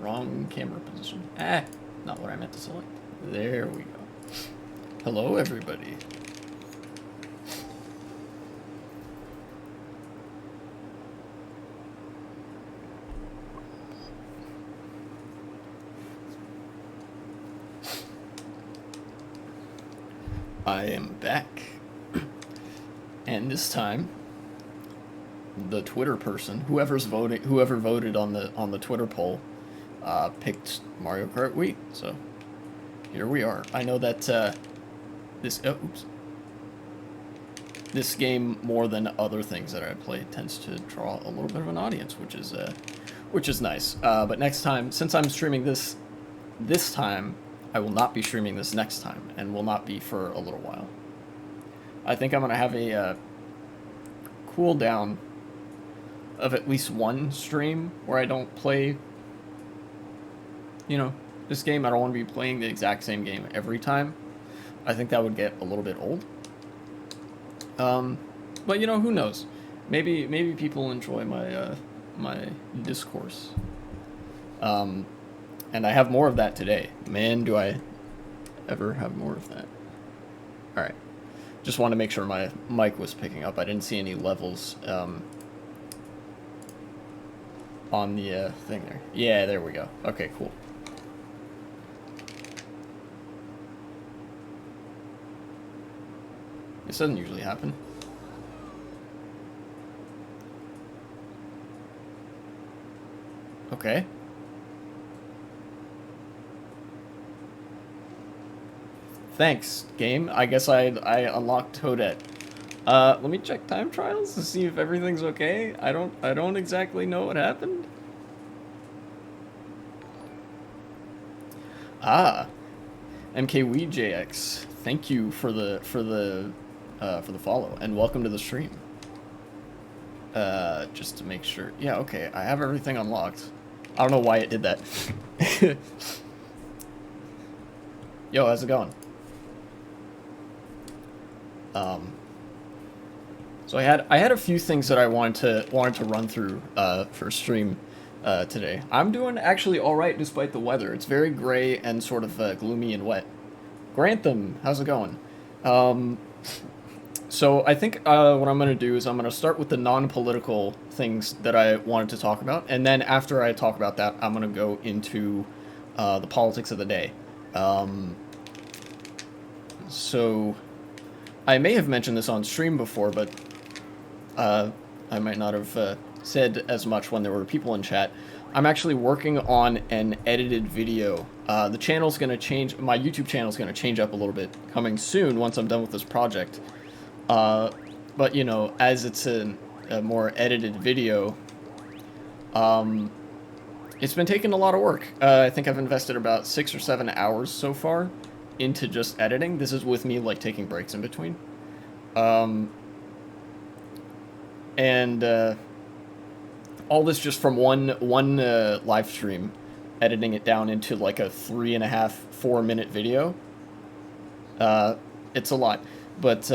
Wrong camera position. Ah, not what I meant to select. There we go. Hello, everybody. I am back. And this time, the Twitter person, whoever voted on the Twitter poll, picked Mario Kart Wii. So here we are. I know that this game, more than other things that I play, tends to draw a little bit of an audience, which is nice. But next time, since I'm streaming this time, I will not be streaming this next time, and will not be for a little while. I think I'm gonna have a cooldown of at least one stream where I don't play, this game. I don't want to be playing the exact same game every time. I think that would get a little bit old. But who knows? Maybe people enjoy my discourse. And I have more of that today. Man, do I ever have more of that. Alright. Just want to make sure my mic was picking up. I didn't see any levels on the thing there. Yeah, there we go. Okay, cool. This doesn't usually happen. Okay. Thanks, game. I guess I unlocked Toadette. Let me check time trials to see if everything's okay. I don't exactly know what happened. Ah, MKWJX. Thank you for the follow, and welcome to the stream. Just to make sure. Yeah, okay. I have everything unlocked. I don't know why it did that. Yo, how's it going? So I had a few things that I wanted to run through for stream today. I'm doing actually all right despite the weather. It's very gray and sort of gloomy and wet. Grantham, how's it going? So I think what I'm going to do is I'm going to start with the non-political things that I wanted to talk about, and then after I talk about that, I'm going to go into the politics of the day. So I may have mentioned this on stream before, but I might not have said as much when there were people in chat. I'm actually working on an edited video. The channel's going to change. My YouTube channel's going to change up a little bit coming soon once I'm done with this project. But, as it's a more edited video, it's been taking a lot of work. I think I've invested about 6 or 7 hours so far into just editing. This is with me, taking breaks in between. And all this just from one live stream, editing it down into a 3.5-4 minute video. It's a lot, but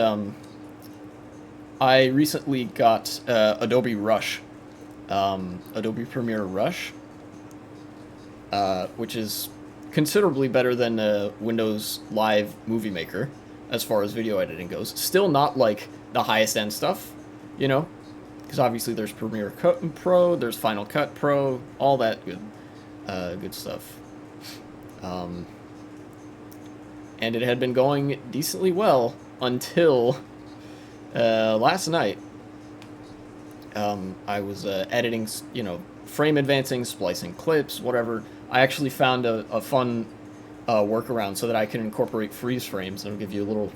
I recently got Adobe Rush, Adobe Premiere Rush, which is considerably better than Windows Live Movie Maker as far as video editing goes. Still not the highest end stuff, because obviously there's Premiere Pro, there's Final Cut Pro, all that good stuff. And it had been going decently well until last night. I was editing, frame advancing, splicing clips, whatever. I actually found a fun workaround so that I can incorporate freeze frames. That'll give you a little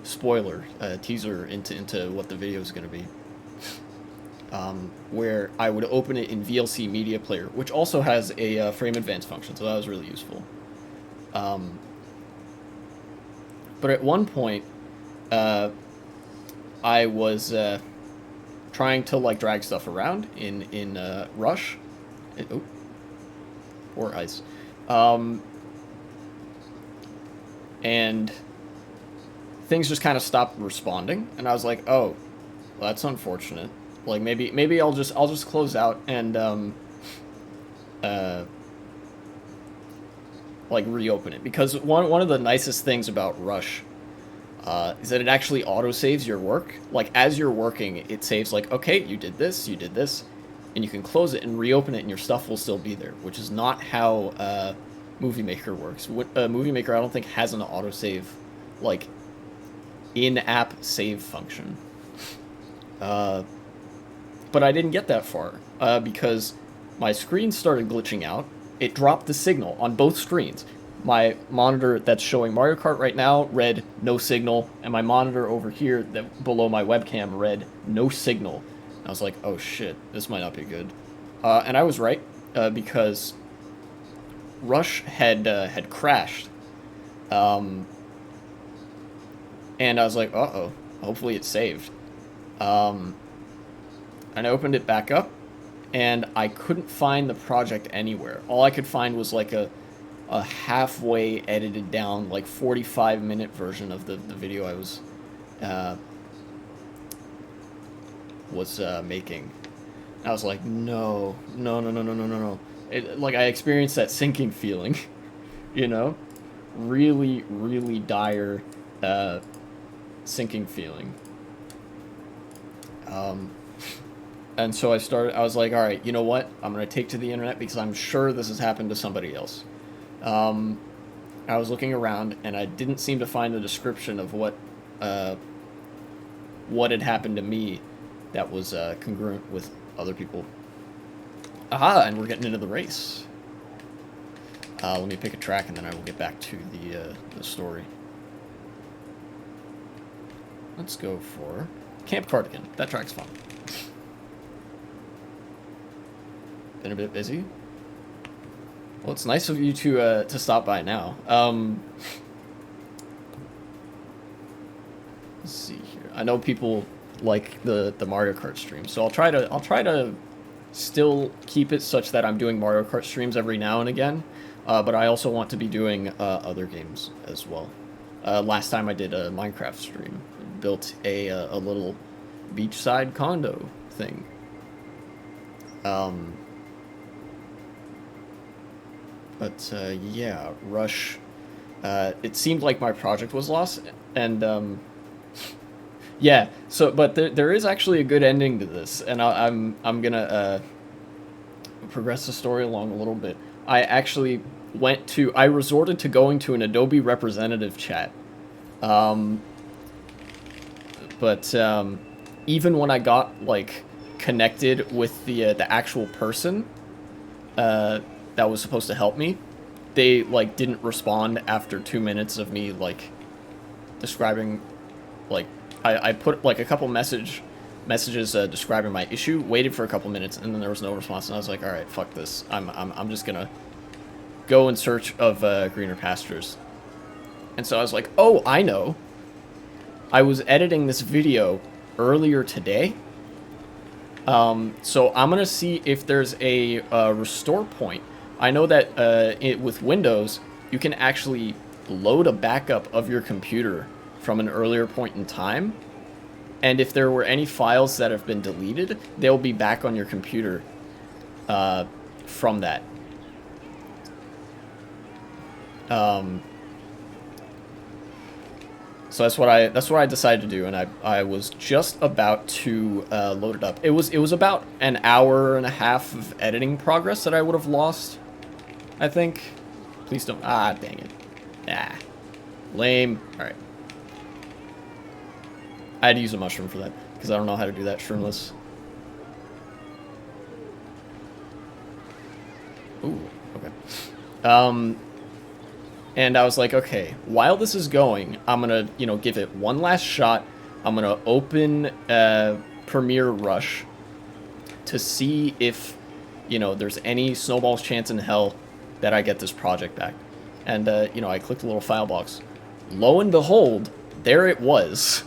spoiler, teaser into what the video is going to be. Where I would open it in VLC Media Player, which also has a frame advance function, so that was really useful. But at one point, I was trying to drag stuff around in Rush. Or ice. And things just kind of stopped responding, and I was like, oh, well, that's unfortunate. Maybe I'll just close out and like reopen it, because one of the nicest things about Rush is that it actually auto saves your work. Like as you're working, it saves like, okay, you did this, and you can close it and reopen it, and your stuff will still be there, which is not how Movie Maker works. Movie Maker, I don't think, has an autosave, like, in-app save function. But I didn't get that far, because my screen started glitching out. It dropped the signal on both screens. My monitor that's showing Mario Kart right now read no signal, and my monitor over here that below my webcam read no signal. I was like, oh shit, this might not be good. And I was right, because Rush had crashed. And I was like, uh-oh, hopefully it saved. And I opened it back up, and I couldn't find the project anywhere. All I could find was like a halfway edited down, like 45-minute version of the video I was making. I was like, no. Like, I experienced that sinking feeling, you know? Really, really dire sinking feeling. And so I was like, all right, you know what? I'm going to take to the internet because I'm sure this has happened to somebody else. I was looking around, and I didn't seem to find a description of what had happened to me that was congruent with other people. Aha, and we're getting into the race. Let me pick a track, and then I will get back to the story. Let's go for Camp Cardigan. That track's fun. Been a bit busy. Well, it's nice of you to stop by now. Let's see here. I know people like the Mario Kart stream, so I'll try to still keep it such that I'm doing Mario Kart streams every now and again. But I also want to be doing other games as well. Last time I did a Minecraft stream, built a little beachside condo thing. But yeah, Rush. It seemed like my project was lost, and yeah. So, but there is actually a good ending to this, and I'm gonna progress the story along a little bit. I actually I resorted to going to an Adobe representative chat, but even when I got like connected with the actual person that was supposed to help me, they like didn't respond after 2 minutes of me like describing, like I put like a couple messages describing my issue, waited for a couple minutes, and then there was no response, and I was like, all right, fuck this. I'm just gonna go in search of greener pastures. And so I was like, oh, I know. I was editing this video earlier today. So I'm gonna see if there's a restore point. I know that with Windows, you can actually load a backup of your computer from an earlier point in time. And if there were any files that have been deleted, they'll be back on your computer from that. So that's what I decided to do, and I was just about to load it up. It was about an hour and a half of editing progress that I would have lost, I think. Please don't. Ah, dang it. Ah, lame. All right. I had to use a mushroom for that because I don't know how to do that shroomless. Ooh. Okay. And I was like, okay, while this is going, I'm going to, give it one last shot. I'm going to open Premiere Rush to see if, there's any snowball's chance in hell that I get this project back. And, I clicked the little file box. Lo and behold, there it was.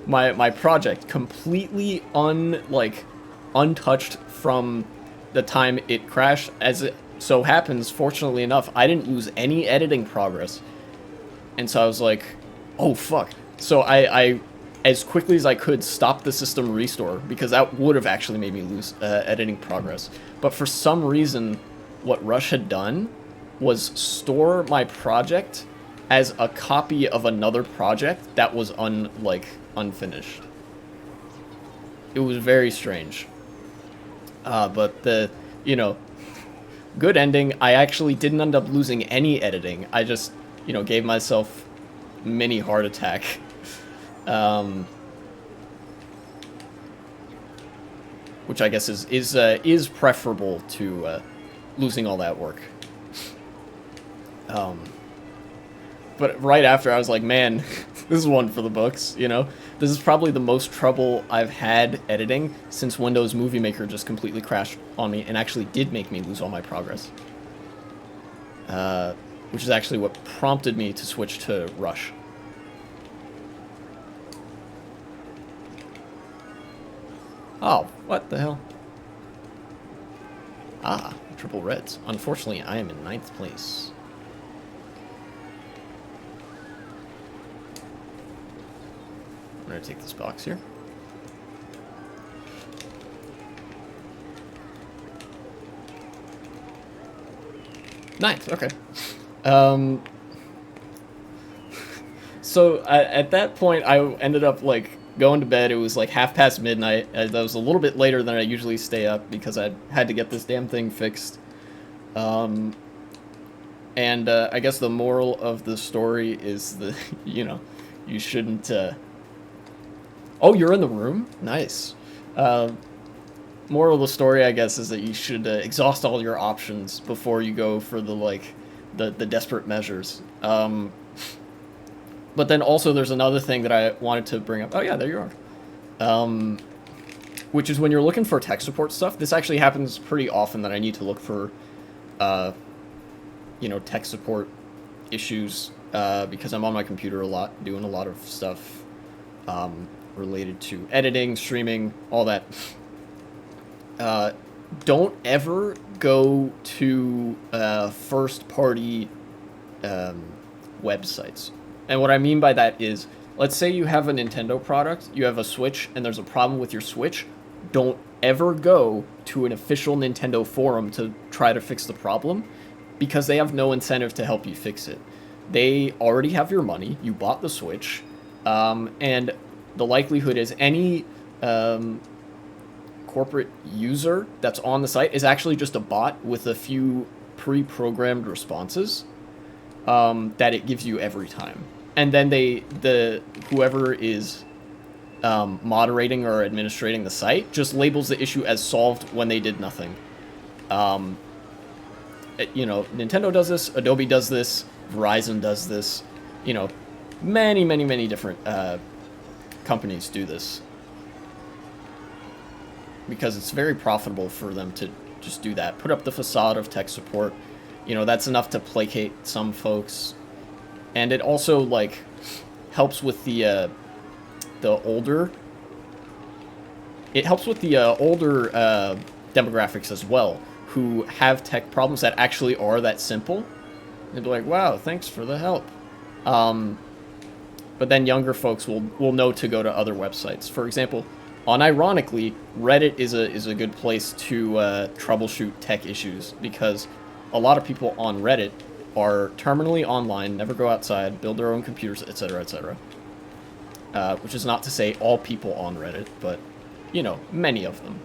My project completely untouched from the time it crashed. As it so happens, fortunately enough, I didn't lose any editing progress. And so I was like, oh fuck. So I as quickly as I could, stopped the system restore, because that would have actually made me lose editing progress. But for some reason, what Rush had done was store my project as a copy of another project that was unfinished. It was very strange. But the, you know, good ending. I actually didn't end up losing any editing. I just, gave myself mini heart attack. Which I guess is preferable to losing all that work. But right after, I was like, man, this is one for the books, This is probably the most trouble I've had editing since Windows Movie Maker just completely crashed on me and actually did make me lose all my progress. Which is actually what prompted me to switch to Rush. Oh, what the hell? Ah, triple reds. Unfortunately, I am in 9th place. I'm gonna take this box here. Nice, okay. So at that point, I ended up going to bed. It was like midnight. That was a little bit later than I usually stay up because I had to get this damn thing fixed. And I guess the moral of the story is that, you shouldn't, Oh, you're in the room? Nice. Moral of the story, I guess, is that you should exhaust all your options before you go for the desperate measures. But then also there's another thing that I wanted to bring up. Oh yeah, there you are. Which is when you're looking for tech support stuff. This actually happens pretty often that I need to look for, tech support issues because I'm on my computer a lot, doing a lot of stuff related to editing, streaming, all that. Don't ever go to first-party websites. And what I mean by that is, let's say you have a Nintendo product, you have a Switch, and there's a problem with your Switch. Don't ever go to an official Nintendo forum to try to fix the problem, because they have no incentive to help you fix it. They already have your money, you bought the Switch, and the likelihood is any corporate user that's on the site is actually just a bot with a few pre-programmed responses that it gives you every time. And then whoever is moderating or administrating the site just labels the issue as solved when they did nothing. Nintendo does this, Adobe does this, Verizon does this, many different companies do this. Because it's very profitable for them to just do that. Put up the facade of tech support. That's enough to placate some folks. And it also, helps with the older... It helps with the older demographics as well, who have tech problems that actually are that simple. They'd be like, wow, thanks for the help. But then younger folks will know to go to other websites. For example, unironically, Reddit is a good place to troubleshoot tech issues, because a lot of people on Reddit are terminally online, never go outside, build their own computers, etc., etc. Which is not to say all people on Reddit, but, many of them.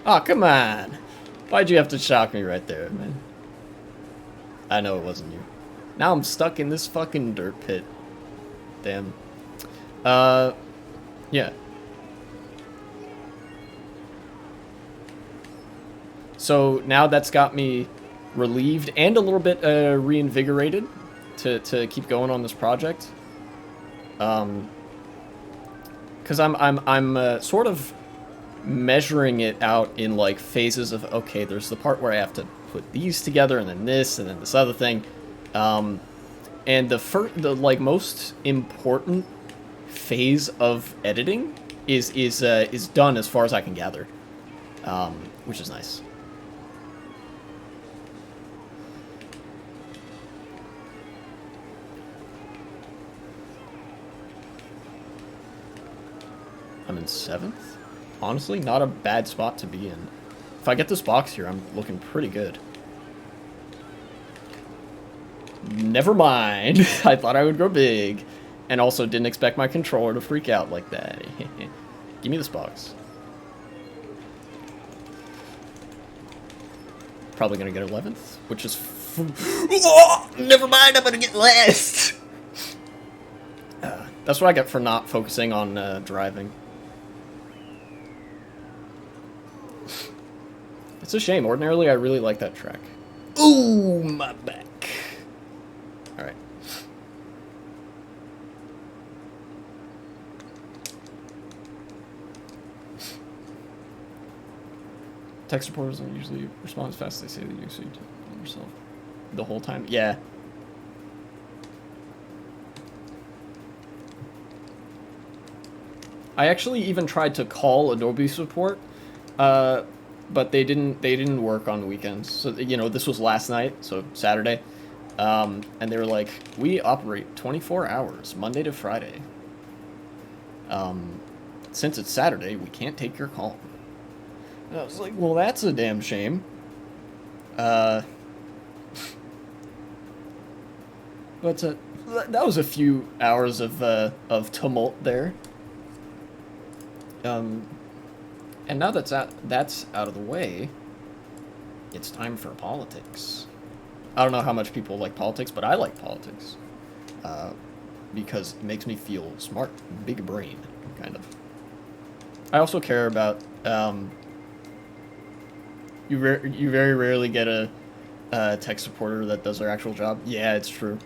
Oh, come on! Why'd you have to shock me right there, man? I know it wasn't you. Now I'm stuck in this fucking dirt pit. Damn. Yeah. So now that's got me relieved and a little bit reinvigorated to keep going on this project. Because I'm sort of measuring it out in phases of, okay, there's the part where I have to put these together and then this other thing. And the most important phase of editing is done as far as I can gather, which is nice. I'm in 7th. Honestly, not a bad spot to be in. If I get this box here, I'm looking pretty good. Never mind. I thought I would go big. And also didn't expect my controller to freak out like that. Give me this box. Probably gonna get 11th, which is... Oh, never mind, I'm gonna get last! That's what I get for not focusing on driving. It's a shame. Ordinarily, I really like that track. Ooh, my back. Alright. Tech supporters don't usually respond as fast as they say they do, so you tell yourself the whole time. Yeah. I actually even tried to call Adobe support, but they didn't work on weekends. So, you know, this was last night, so Saturday. And they were like, we operate 24 hours, Monday to Friday. Since it's Saturday, we can't take your call. And I was like, well, that's a damn shame. But that was a few hours of tumult there. And now that's out of the way, it's time for politics. I don't know how much people like politics, but I like politics. Because it makes me feel smart, big brain, kind of. I also care about, you very rarely get a tech supporter that does their actual job. Yeah, it's true.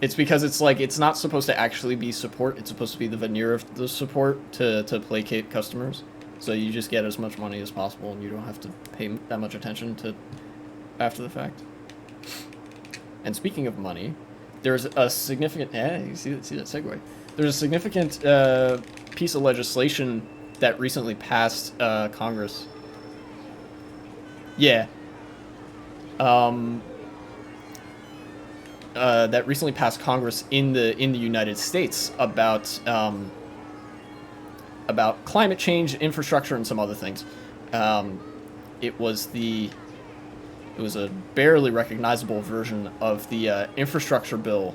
It's because it's like, it's not supposed to actually be support. It's supposed to be the veneer of the support to placate customers. So you just get as much money as possible and you don't have to pay that much attention to after the fact. And speaking of money, there's a significant, you see that segue? There's a significant piece of legislation that recently passed Congress. Yeah. That recently passed Congress in the United States about climate change, infrastructure, and some other things. It was a barely recognizable version of the infrastructure bill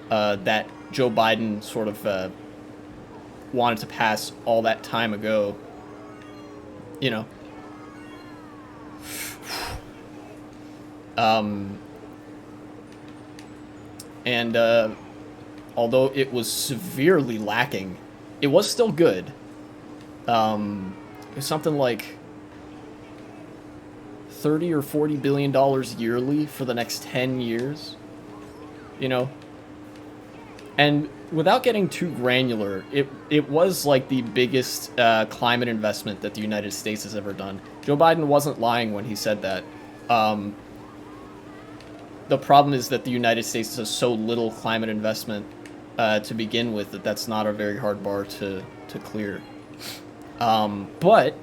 that Joe Biden sort of wanted to pass all that time ago. You know. And although it was severely lacking, it was still good. It was something like $30 or $40 billion yearly for the next 10 years. You know? And without getting too granular, it was like the biggest climate investment that the United States has ever done. Joe Biden wasn't lying when he said that. The problem is that the United States has so little climate investment to begin with that that's not a very hard bar to clear. But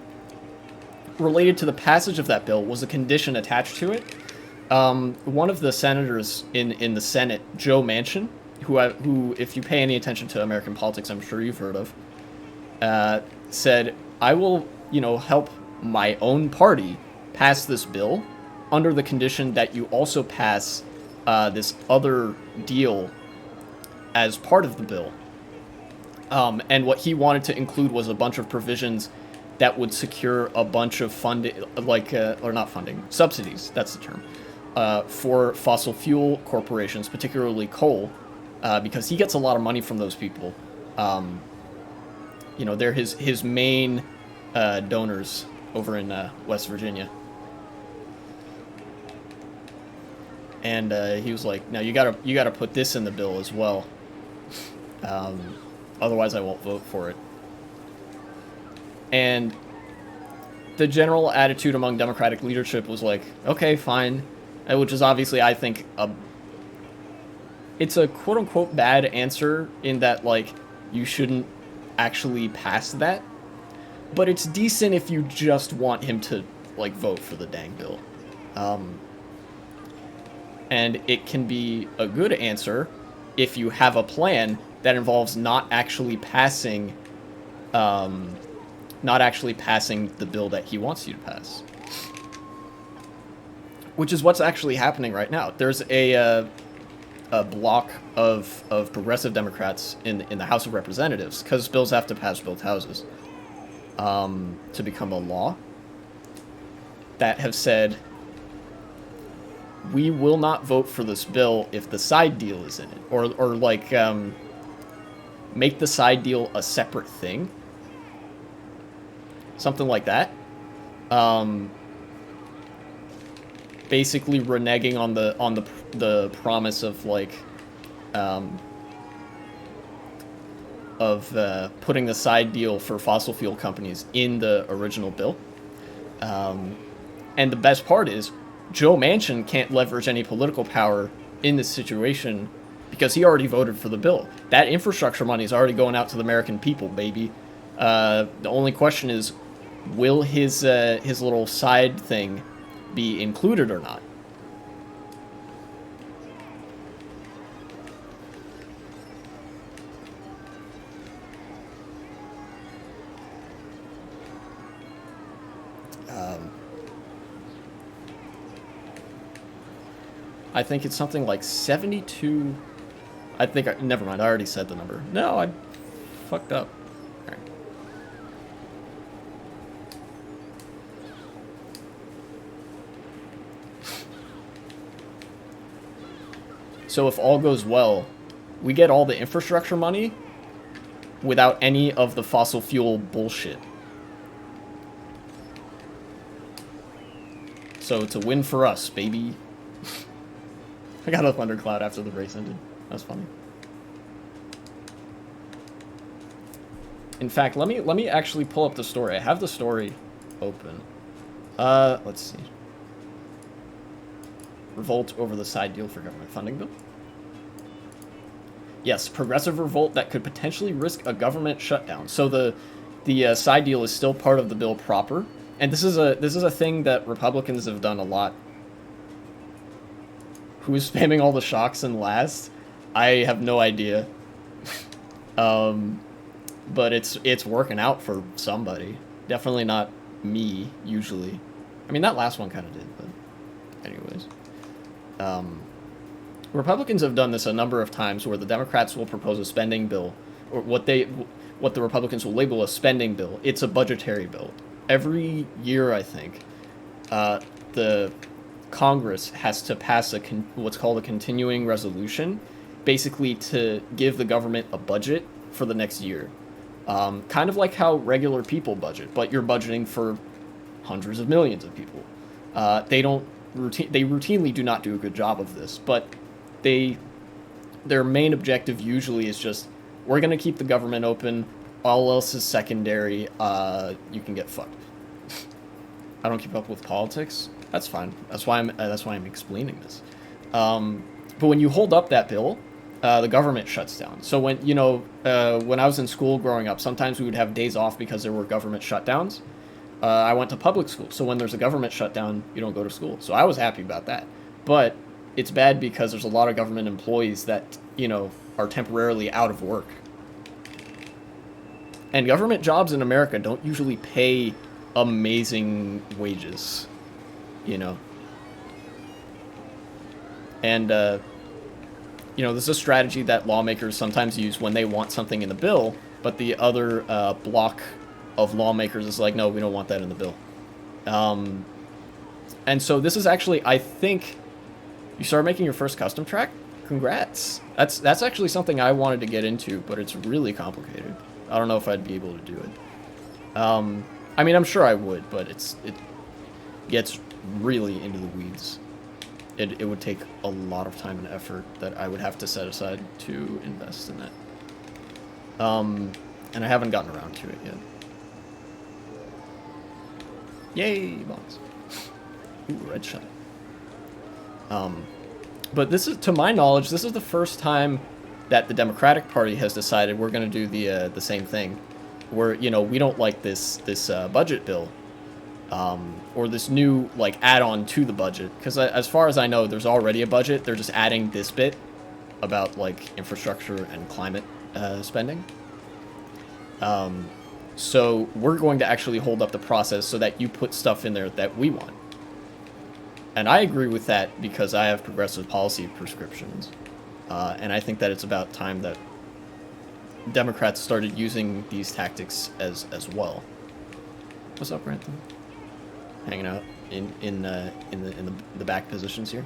related to the passage of that bill was a condition attached to it. One of the senators in the Senate, Joe Manchin, who, if you pay any attention to American politics, I'm sure you've heard of, said, I will, help my own party pass this bill under the condition that you also pass this other deal as part of the bill. And what he wanted to include was a bunch of provisions that would secure a bunch of funding, or not funding, subsidies, that's the term, for fossil fuel corporations, particularly coal, because he gets a lot of money from those people. They're his main donors over in West Virginia. And he was like, "No, you gotta put this in the bill as well. Otherwise, I won't vote for it." And the general attitude among Democratic leadership was like, "Okay, fine," which is obviously, I think, it's a quote unquote bad answer in that you shouldn't actually pass that, but it's decent if you just want him to vote for the dang bill. And it can be a good answer if you have a plan that involves not actually passing the bill that he wants you to pass. Which is what's actually happening right now. There's a block of progressive Democrats in the House of Representatives, because bills have to pass both houses to become a law, that have said, we will not vote for this bill if the side deal is in it, or like make the side deal a separate thing, something like that. Basically reneging on the promise of like putting the side deal for fossil fuel companies in the original bill. And the best part is Joe Manchin can't leverage any political power in this situation because he already voted for the bill. That infrastructure money is already going out to the American people, baby. The only question is, will his little side thing be included or not? I think it's something like 72. Never mind. I already said the number. No, I fucked up. All right. So if all goes well, we get all the infrastructure money without any of the fossil fuel bullshit. So it's a win for us, baby. I got a thundercloud after the race ended. That was funny. In fact, let me actually pull up the story. I have the story open. Let's see. Revolt over the side deal for government funding bill. Yes, progressive revolt that could potentially risk a government shutdown. So the side deal is still part of the bill proper, and this is a thing that Republicans have done a lot. Who's spamming all the shocks and last? I have no idea. But it's working out for somebody. Definitely not me, usually. I mean, that last one kind of did, but anyways. Republicans have done this a number of times where the Democrats will propose a spending bill, or what the Republicans will label a spending bill. It's a budgetary bill. Every year, I think, the Congress has to pass what's called a continuing resolution, basically to give the government a budget for the next year. Kind of like how regular people budget, but you're budgeting for hundreds of millions of people. They routinely do not do a good job of this, but their main objective usually is just, we're going to keep the government open, all else is secondary, you can get fucked. I don't keep up with politics. That's fine. That's why I'm explaining this. But when you hold up that bill, the government shuts down. So when I was in school growing up, sometimes we would have days off because there were government shutdowns. I went to public school, so when there's a government shutdown, you don't go to school. So I was happy about that. But it's bad because there's a lot of government employees that, are temporarily out of work. And government jobs in America don't usually pay amazing wages, And, this is a strategy that lawmakers sometimes use when they want something in the bill, but the other block of lawmakers is like, no, we don't want that in the bill. And so this is actually, I think, you started making your first custom track? Congrats. That's actually something I wanted to get into, but it's really complicated. I don't know if I'd be able to do it. I mean, I'm sure I would, but it gets really into the weeds. It would take a lot of time and effort that I would have to set aside to invest in that. And I haven't gotten around to it yet. Yay, bonds. Ooh, red shot. But this is, to my knowledge, this is the first time that the Democratic Party has decided we're going to do the same thing. Where, we don't like this budget bill. Or this new, add-on to the budget. Because as far as I know, there's already a budget. They're just adding this bit about, infrastructure and climate spending. So we're going to actually hold up the process so that you put stuff in there that we want. And I agree with that because I have progressive policy prescriptions. And I think that it's about time that Democrats started using these tactics as well. What's up, Grantham? Hanging out in the back positions here.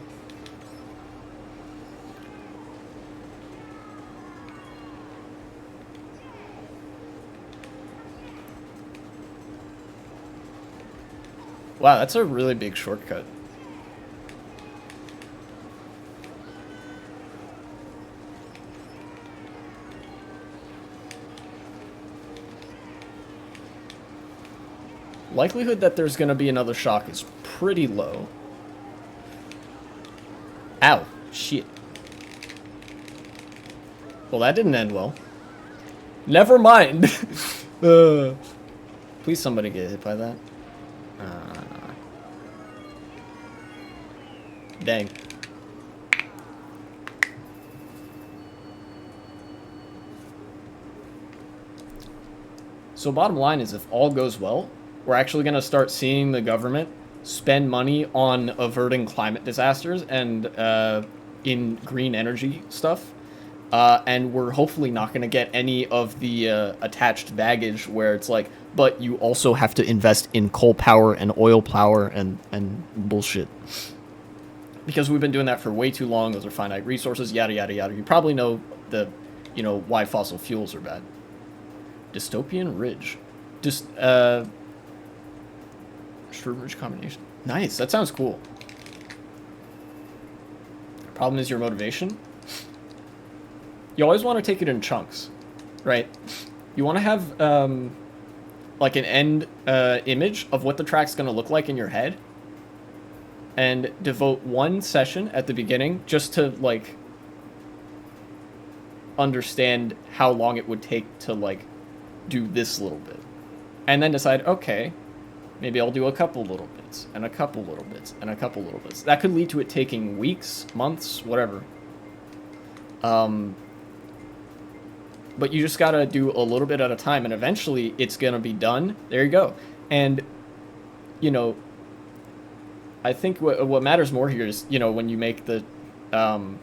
Wow, that's a really big shortcut. Likelihood that there's gonna be another shock is pretty low. Ow. Shit. Well, that didn't end well. Never mind. Please somebody get hit by that. Dang. So bottom line is, if all goes well, we're actually going to start seeing the government spend money on averting climate disasters and in green energy stuff. And we're hopefully not going to get any of the attached baggage where it's like, but you also have to invest in coal power and oil power and bullshit. Because we've been doing that for way too long. Those are finite resources, yada, yada, yada. You probably know why fossil fuels are bad. Dystopian Ridge. Just, Shroom Ridge combination. Nice, that sounds cool. Problem is your motivation. You always want to take it in chunks, right? You want to have, like an end image of what the track's going to look like in your head. And devote one session at the beginning just to, like, understand how long it would take to, like, do this little bit. And then decide, okay, maybe I'll do a couple little bits, and a couple little bits, and a couple little bits. That could lead to it taking weeks, months, whatever. But you just gotta do a little bit at a time, and eventually it's gonna be done. There you go. And, you know, I think what matters more here is, you know, when you make the, oh,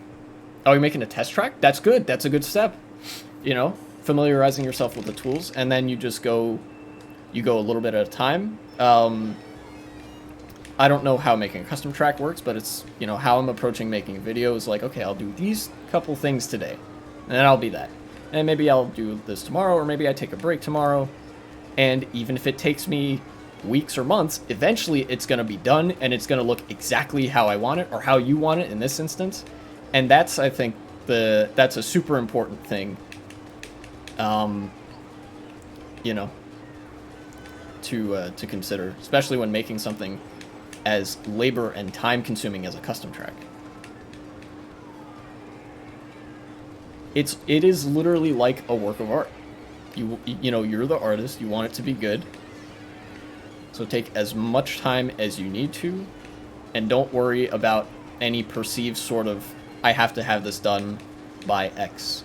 you're making a test track? That's good. That's a good step. You know, familiarizing yourself with the tools, and then you just go, a little bit at a time. I don't know how making a custom track works, but it's, you know, how I'm approaching making a video is like, okay, I'll do these couple things today, and then I'll be that. And maybe I'll do this tomorrow, or maybe I take a break tomorrow. And even if it takes me weeks or months, eventually it's going to be done, and it's going to look exactly how I want it, or how you want it in this instance. And that's, I think, that's a super important thing, you know, to consider, especially when making something as labor and time consuming as a custom track. It is literally like a work of art. You know, you're the artist, you want it to be good. So take as much time as you need to, and don't worry about any perceived sort of, I have to have this done by X.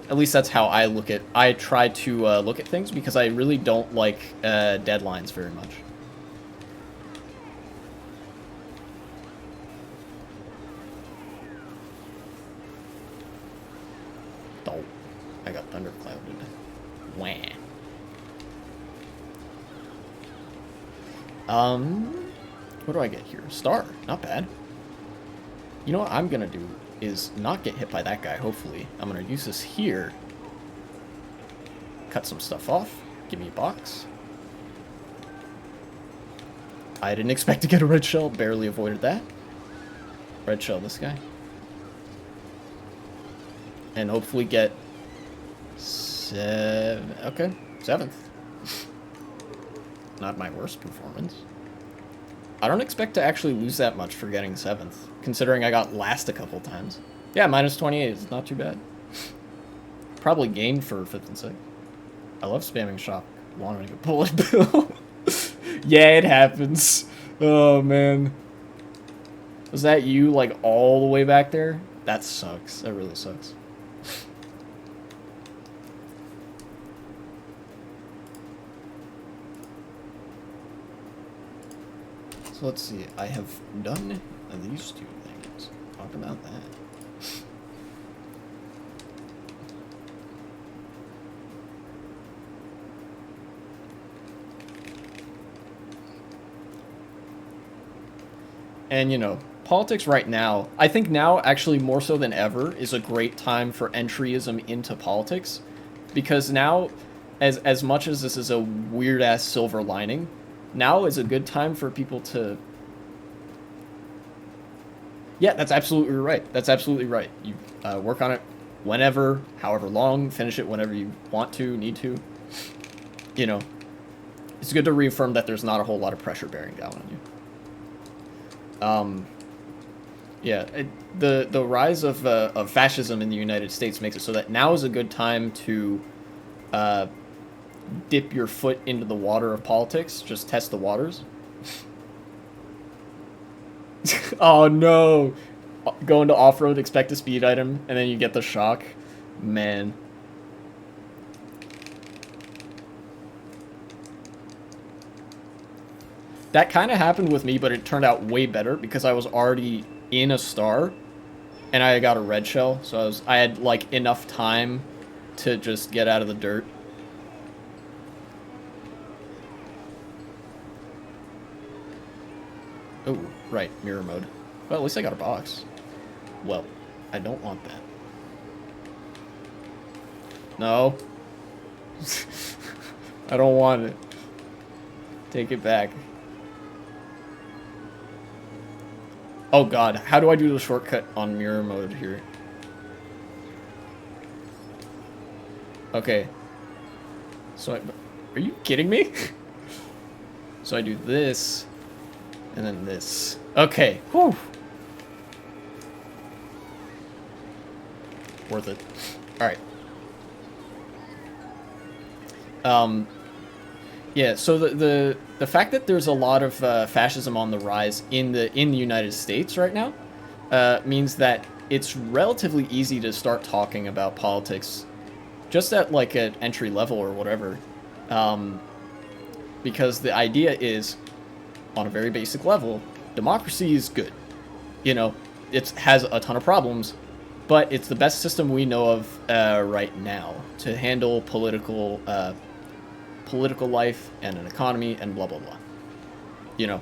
At least that's how I look at, I try to look at things, because I really don't like deadlines very much. Oh, I got thunderclouded. Wah. What do I get here? Star, not bad. You know what I'm gonna do is not get hit by that guy, hopefully. I'm gonna use this here. Cut some stuff off. Give me a box. I didn't expect to get a red shell, barely avoided that. Red shell this guy. And hopefully get okay, 7th. Not my worst performance. I don't expect to actually lose that much for getting 7th, considering I got last a couple times. Yeah, minus 28 is not too bad. Probably gained for 5th and 6th. I love spamming shop, wanting a bullet bill. Yeah, it happens. Oh, man. Was that you, like, all the way back there? That sucks. That really sucks. So let's see. I have done these two things. Talk about that. And, you know, politics right now, I think now, actually more so than ever, is a great time for entryism into politics. Because now, as much as this is a weird-ass silver lining, now is a good time for people to... Yeah, that's absolutely right. That's absolutely right. You work on it whenever, however long, finish it whenever you want to, need to. You know, it's good to reaffirm that there's not a whole lot of pressure bearing down on you. Yeah, the rise of fascism in the United States makes it so that now is a good time to dip your foot into the water of politics. Just test the waters. Oh no! Going to off-road, expect a speed item, and then you get the shock. Man. That kind of happened with me, but it turned out way better because I was already in a star, and I got a red shell, so I had like enough time to just get out of the dirt. Oh, right, mirror mode. Well, at least I got a box. Well, I don't want that. No. I don't want it. Take it back. Oh god, how do I do the shortcut on mirror mode here? Okay. So are you kidding me? So I do this, and then this. Okay, whew. Worth it. Alright. Yeah, so the fact that there's a lot of fascism on the rise in the United States right now means that it's relatively easy to start talking about politics just at like an entry level or whatever, because the idea is, on a very basic level, democracy is good. You know, it has a ton of problems, but it's the best system we know of right now to handle political life and an economy and blah blah blah. You know.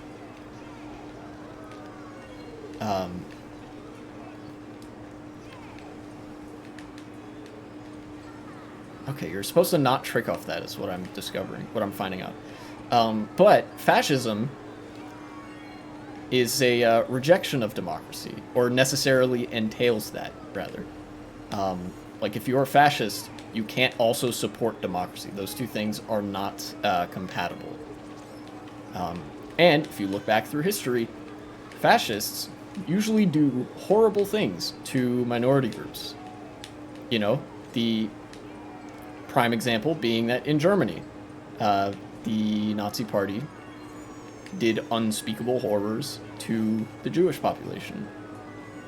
Okay, you're supposed to not trick off that is what I'm discovering, what I'm finding out. But fascism is a rejection of democracy, or necessarily entails that, rather. Like, if you're a fascist, you can't also support democracy. Those two things are not compatible. And if you look back through history, fascists usually do horrible things to minority groups. You know, the prime example being that in Germany, the Nazi Party did unspeakable horrors to the Jewish population.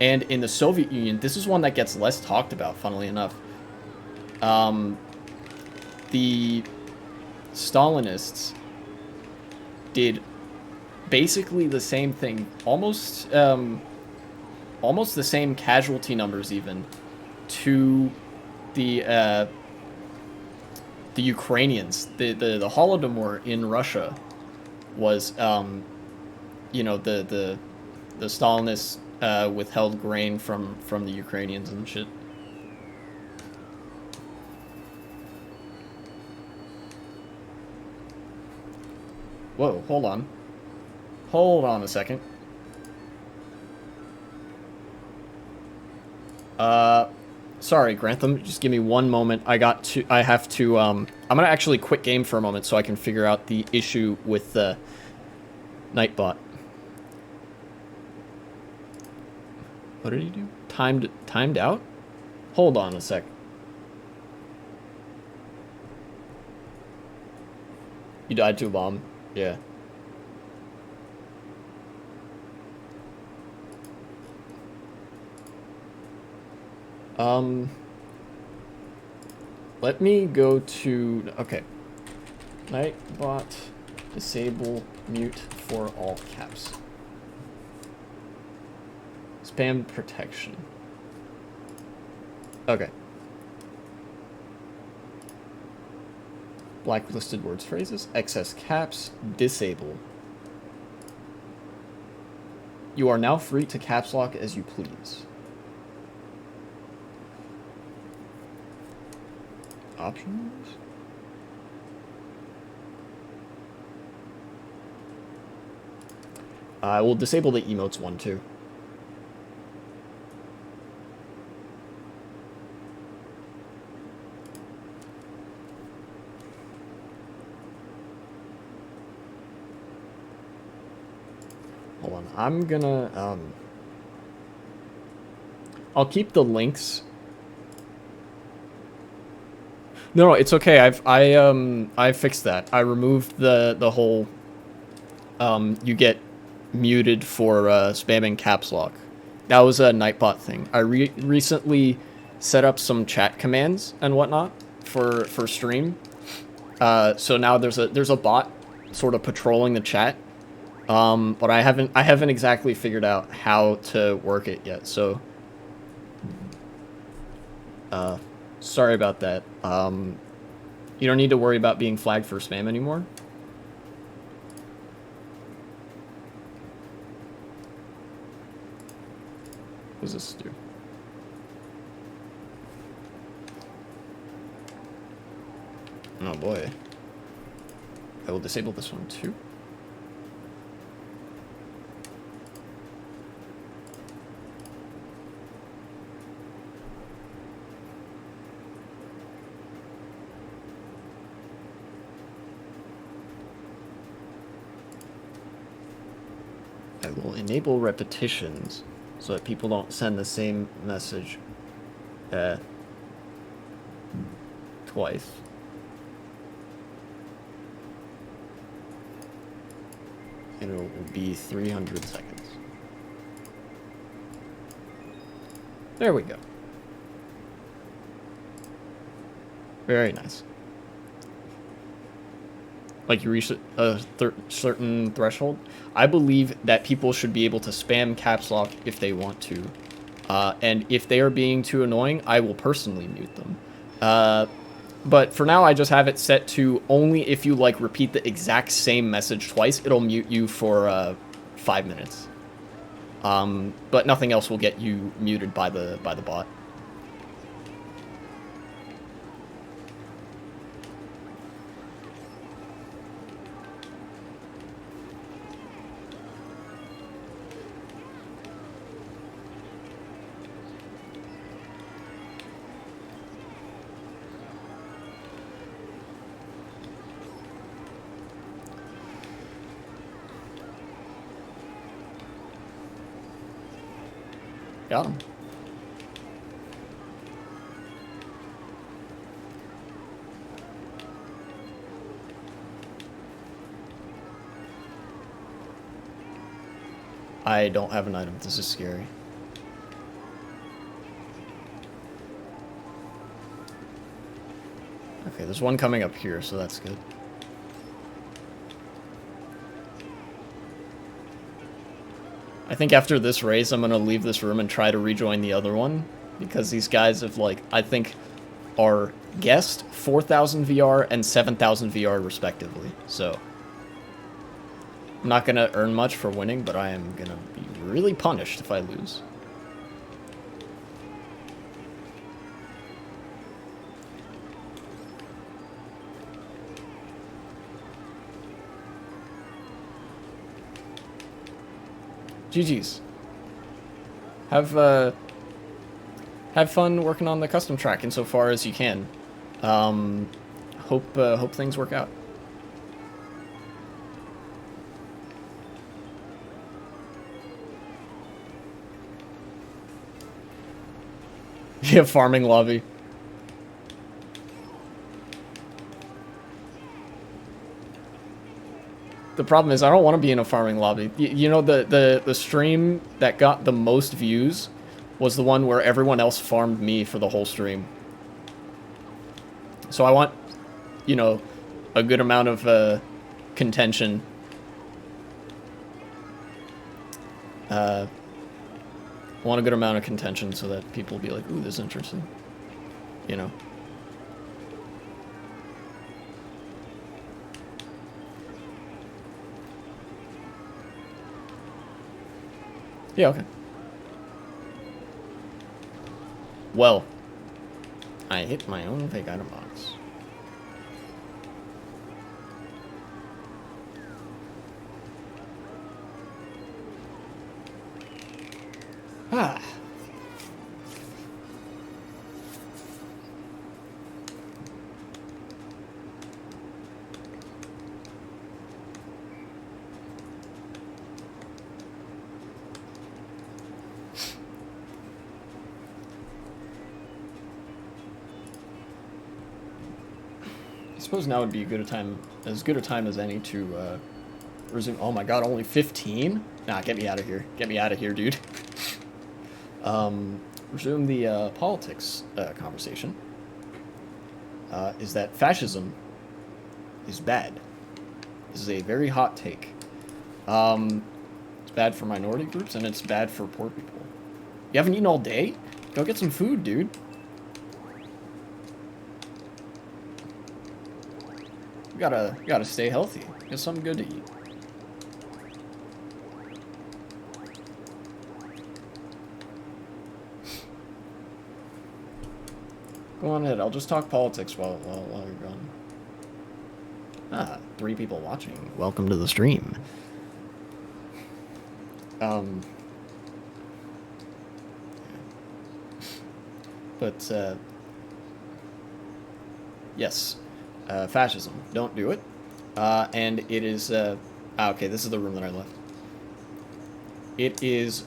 And in the Soviet Union, this is one that gets less talked about, funnily enough. The Stalinists did basically the same thing, almost the same casualty numbers even, to the Ukrainians. The Holodomor in Russia was, you know, the Stalinists withheld grain from the Ukrainians and shit. Whoa, hold on. Hold on a second. Sorry, Grantham, just give me one moment. I have to, I'm gonna actually quit game for a moment so I can figure out the issue with the Nightbot. What did he do? Timed out? Hold on a sec. You died to a bomb? Yeah. Let me go to, okay. Nightbot disable mute for all caps. Spam protection. Okay. Blacklisted words, phrases, excess caps, disable. You are now free to caps lock as you please. Options? I will disable the emotes one too. Hold on, I'm gonna, I'll keep the links. No, it's okay. I fixed that. I removed the whole, you get muted for spamming caps lock. That was a Nightbot thing. I recently set up some chat commands and whatnot for stream. So now there's a bot sort of patrolling the chat. But I haven't exactly figured out how to work it yet. So sorry about that. You don't need to worry about being flagged for spam anymore. What does this do? Oh boy. I will disable this one too. I will enable repetitions so that people don't send the same message twice. And it will be 300 seconds. There we go. Very nice. Like you reach a certain threshold. I believe that people should be able to spam caps lock if they want to. And if they are being too annoying, I will personally mute them. But for now, I just have it set to only if you like repeat the exact same message twice, it'll mute you for 5 minutes. But nothing else will get you muted by the bot. Got him. I don't have an item. This is scary. Okay, there's one coming up here, so that's good. I think after this race, I'm going to leave this room and try to rejoin the other one. Because these guys have, like, I think, are guessed 4,000 VR and 7,000 VR respectively. So, I'm not going to earn much for winning, but I am going to be really punished if I lose. GG's. Have fun working on the custom track insofar as you can. Hope things work out. Yeah, farming lobby. The problem is I don't want to be in a farming lobby. You know, the stream that got the most views was the one where everyone else farmed me for the whole stream. So I want, you know, a good amount of contention. I want a good amount of contention so that people will be like, ooh, this is interesting. You know. Yeah, okay. Well, I hit my own fake item box. Ah. I suppose now would be as good a time as any to resume. Oh my god, only 15? Nah, get me out of here. Get me out of here, dude. Resume the politics conversation. Is that fascism is bad. This is a very hot take. It's bad for minority groups and it's bad for poor people. You haven't eaten all day? Go get some food, dude. You gotta stay healthy. Get something good to eat. Go on ahead. I'll just talk politics while you're gone. Ah, 3 people watching. Welcome to the stream. But yes. Fascism. Don't do it. And it is... okay, this is the room that I left. It is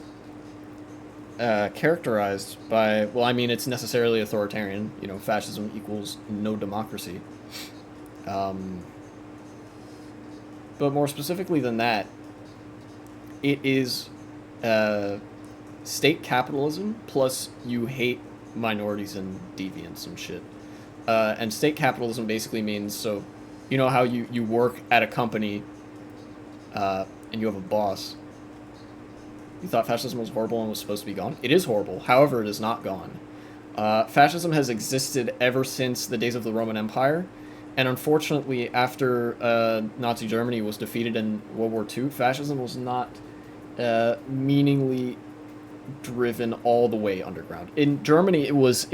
characterized by... Well, I mean, it's necessarily authoritarian. You know, fascism equals no democracy. But more specifically than that, it is state capitalism plus you hate minorities and deviants and shit. And state capitalism basically means, so, you know how you work at a company, and you have a boss. You thought fascism was horrible and was supposed to be gone? It is horrible. However, it is not gone. Fascism has existed ever since the days of the Roman Empire. And unfortunately, after Nazi Germany was defeated in World War II, fascism was not meaningly driven all the way underground. In Germany, it was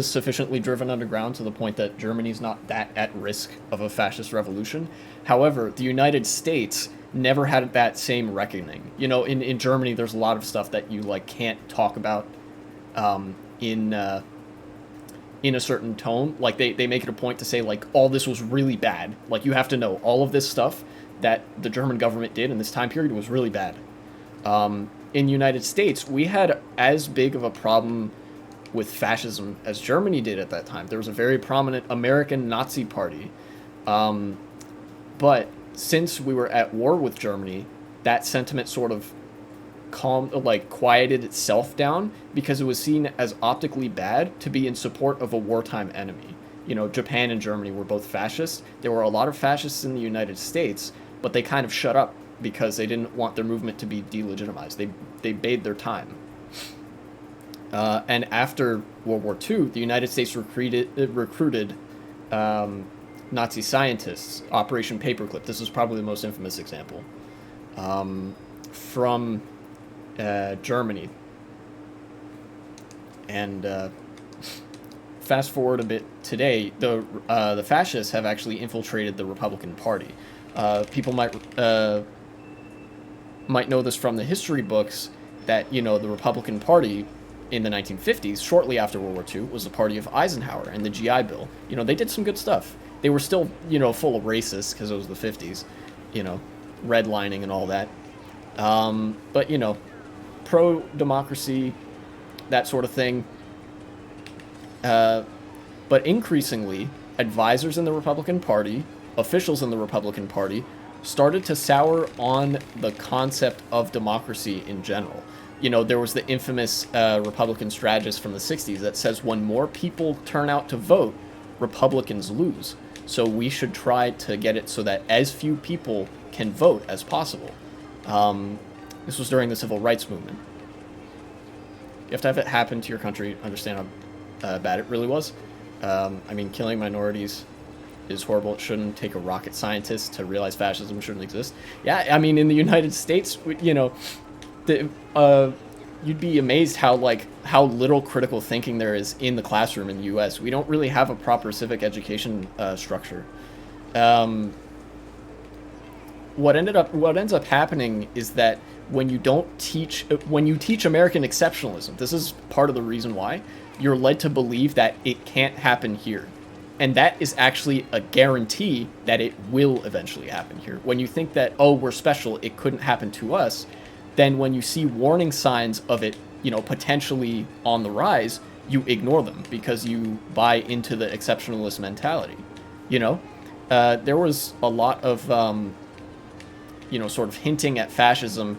sufficiently driven underground to the point that Germany's not that at risk of a fascist revolution. However, the United States never had that same reckoning. You know, in Germany, there's a lot of stuff that you like can't talk about in a certain tone. Like they make it a point to say like all this was really bad. Like you have to know all of this stuff that the German government did in this time period was really bad. In the United States, we had as big of a problem with fascism as Germany did at that time. There was a very prominent American Nazi party. But since we were at war with Germany, that sentiment sort of quieted itself down because it was seen as optically bad to be in support of a wartime enemy. You know, Japan and Germany were both fascist. There were a lot of fascists in the United States, but they kind of shut up because they didn't want their movement to be delegitimized. They bade their time. And after World War II, the United States recruited Nazi scientists, Operation Paperclip. This is probably the most infamous example. From Germany. And fast forward a bit today, the fascists have actually infiltrated the Republican Party. People might know this from the history books that, you know, the Republican Party in the 1950s, shortly after World War II, was the party of Eisenhower and the GI Bill. You know, they did some good stuff. They were still, you know, full of racists because it was the 50s, you know, redlining and all that. But, you know, pro-democracy, that sort of thing. But increasingly, advisors in the Republican Party, officials in the Republican Party, started to sour on the concept of democracy in general. You know, there was the infamous Republican strategist from the 60s that says when more people turn out to vote, Republicans lose. So we should try to get it so that as few people can vote as possible. This was during the civil rights movement. You have to have it happen to your country, understand how bad it really was. I mean, killing minorities is horrible. It shouldn't take a rocket scientist to realize fascism shouldn't exist. Yeah, I mean, in the United States, you know, you'd be amazed how little critical thinking there is in the classroom in the U.S. We don't really have a proper civic education structure. What ends up happening is that when you teach American exceptionalism, this is part of the reason why you're led to believe that it can't happen here. And that is actually a guarantee that it will eventually happen here. When you think that, oh, we're special, it couldn't happen to us, then when you see warning signs of it, you know, potentially on the rise, you ignore them because you buy into the exceptionalist mentality. You know, there was a lot of, you know, sort of hinting at fascism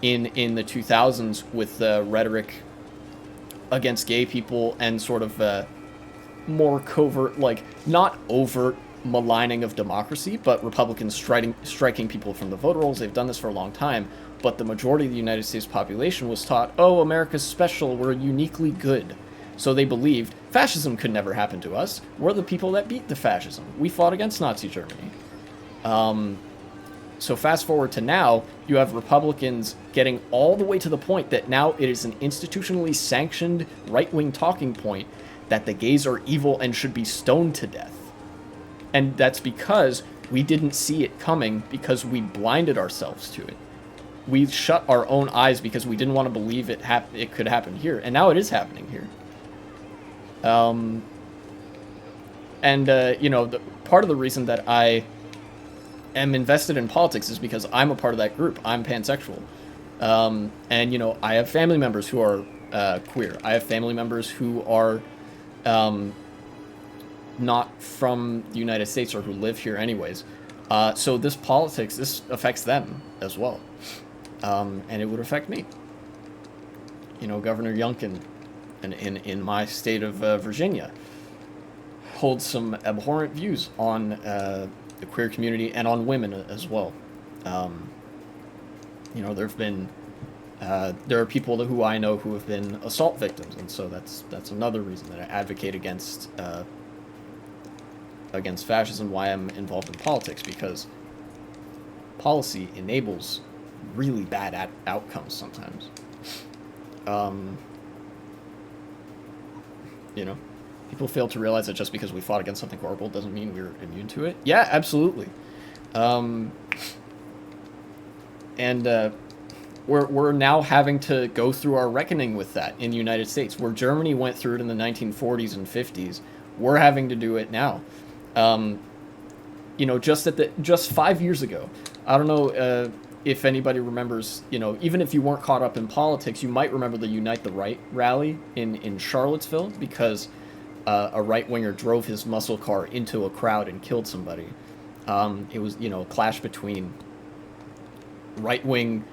in the 2000s with rhetoric against gay people and sort of more covert, like not overt maligning of democracy, but Republicans striking people from the voter rolls. They've done this for a long time, but the majority of the United States population was taught, oh, America's special, we're uniquely good. So they believed fascism could never happen to us. We're the people that beat the fascism. We fought against Nazi Germany. So fast forward to now, you have Republicans getting all the way to the point that now it is an institutionally sanctioned right-wing talking point that the gays are evil and should be stoned to death. And that's because we didn't see it coming because we blinded ourselves to it. We shut our own eyes because we didn't want to believe it could happen here. And now it is happening here. You know, part of the reason that I am invested in politics is because I'm a part of that group. I'm pansexual. And, you know, I have family members who are queer. I have family members who are not from the United States or who live here anyways. So this politics, this affects them as well. And it would affect me. You know, Governor Youngkin in my state of Virginia holds some abhorrent views on the queer community and on women as well. You know, there are people who I know who have been assault victims, and so that's another reason that I advocate against fascism, why I'm involved in politics, because policy enables really bad outcomes sometimes. You know, people fail to realize that just because we fought against something horrible doesn't mean we're immune to it. Yeah, absolutely. We're now having to go through our reckoning with that in the United States, where Germany went through it in the 1940s and 50s. We're having to do it now. You know, just 5 years ago, I don't know if anybody remembers, you know, even if you weren't caught up in politics, you might remember the Unite the Right rally in Charlottesville, because a right-winger drove his muscle car into a crowd and killed somebody. It was, you know, a clash between right-wing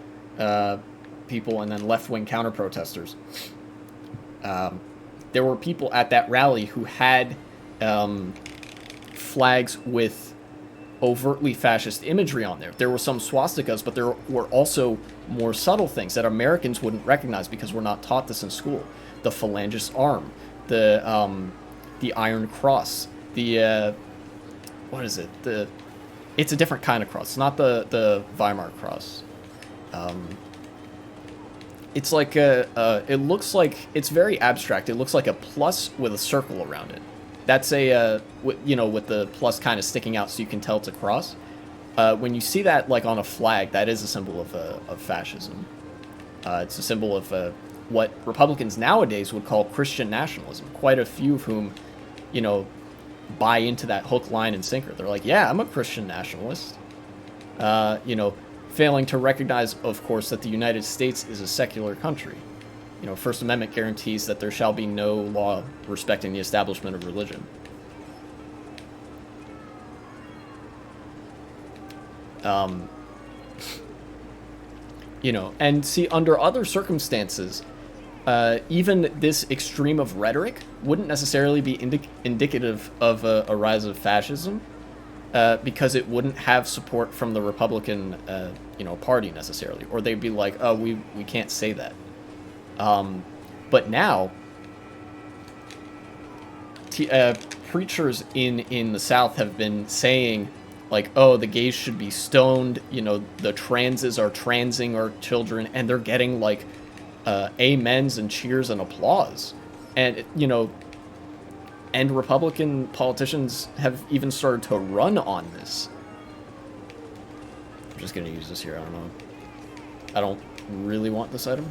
people and then left-wing counter-protesters. There were people at that rally who had flags with overtly fascist imagery on there. There were some swastikas, but there were also more subtle things that Americans wouldn't recognize because we're not taught this in school. The phalangist arm, the Iron Cross, what is it? It's a different kind of cross. It's not the Weimar cross. It's like it looks like, it's very abstract. It looks like a plus with a circle around it. That's you know, with the plus kind of sticking out so you can tell it's a cross. When you see that like on a flag, that is a symbol of fascism. It's a symbol of what Republicans nowadays would call Christian nationalism. Quite a few of whom, you know, buy into that hook, line, and sinker. They're like, yeah, I'm a Christian nationalist. You know, failing to recognize, of course, that the United States is a secular country. You know, First Amendment guarantees that there shall be no law respecting the establishment of religion. You know, and see, under other circumstances, even this extreme of rhetoric wouldn't necessarily be indicative of a rise of fascism, because it wouldn't have support from the Republican, party necessarily, or they'd be like, oh, we can't say that. But now, preachers in the South have been saying, like, oh, the gays should be stoned, the transes are transing our children, and they're getting, like, amens and cheers and applause. And, and Republican politicians have even started to run on this. I'm just going to use this here, I don't know. I don't really want this item.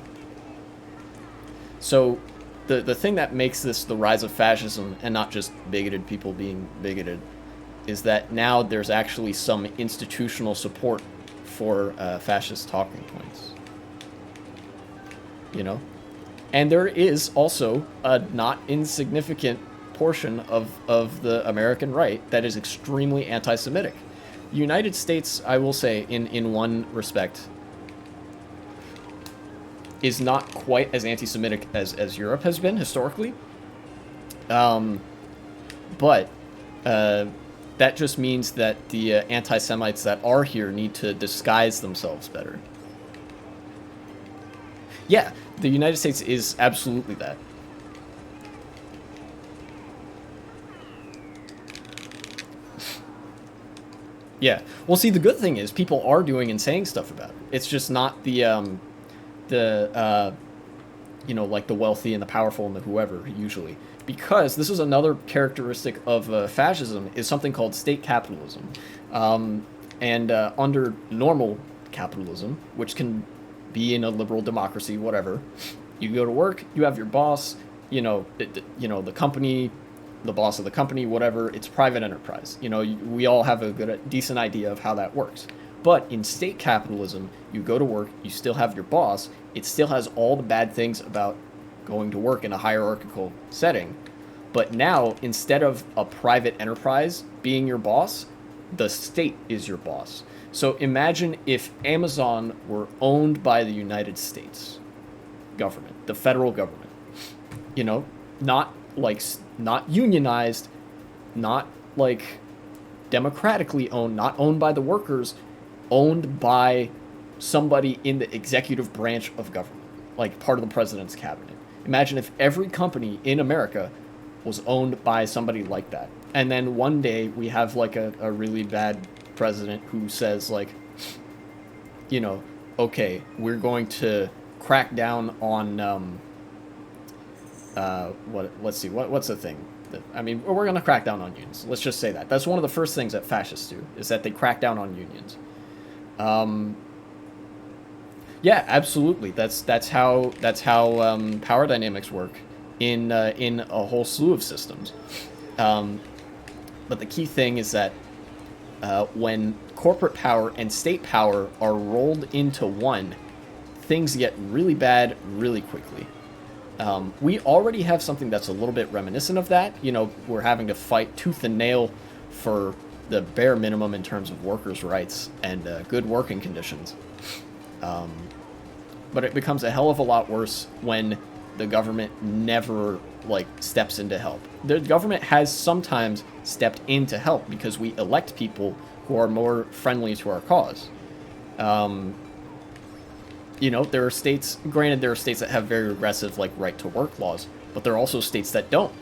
So, the thing that makes this the rise of fascism, and not just bigoted people being bigoted, is that now there's actually some institutional support for fascist talking points. And there is also a not insignificant portion of the American right that is extremely anti-Semitic. The United States, I will say, in one respect, is not quite as anti-Semitic as Europe has been historically. But that just means that the anti-Semites that are here need to disguise themselves better. Yeah, the United States is absolutely that. Yeah. Well, see, the good thing is people are doing and saying stuff about it. It's just not the like the wealthy and the powerful and the whoever, usually. Because this is another characteristic of fascism, is something called state capitalism. And under normal capitalism, which can be in a liberal democracy, whatever, you go to work, you have your boss, the company, the boss of the company, whatever, it's private enterprise. We all have a decent idea of how that works. But in state capitalism, you go to work, you still have your boss, it still has all the bad things about going to work in a hierarchical setting. But now, instead of a private enterprise being your boss, the state is your boss. So imagine if Amazon were owned by the United States government, the federal government. Not unionized, not like democratically owned, not owned by the workers, owned by somebody in the executive branch of government, like part of the president's cabinet. Imagine if every company in America was owned by somebody like that. And then one day we have like a really bad president who says, like, okay, we're going to crack down on let's see, what's the thing? We're going to crack down on unions. Let's just say that. That's one of the first things that fascists do, is that they crack down on unions. Yeah, absolutely. That's how power dynamics work in a whole slew of systems. But the key thing is that when corporate power and state power are rolled into one, things get really bad really quickly. We already have something that's a little bit reminiscent of that. We're having to fight tooth and nail for the bare minimum in terms of workers' rights and good working conditions. But it becomes a hell of a lot worse when the government never, steps in to help. The government has sometimes stepped in to help because we elect people who are more friendly to our cause. There are states, granted, there are states that have very regressive, right-to-work laws, but there are also states that don't.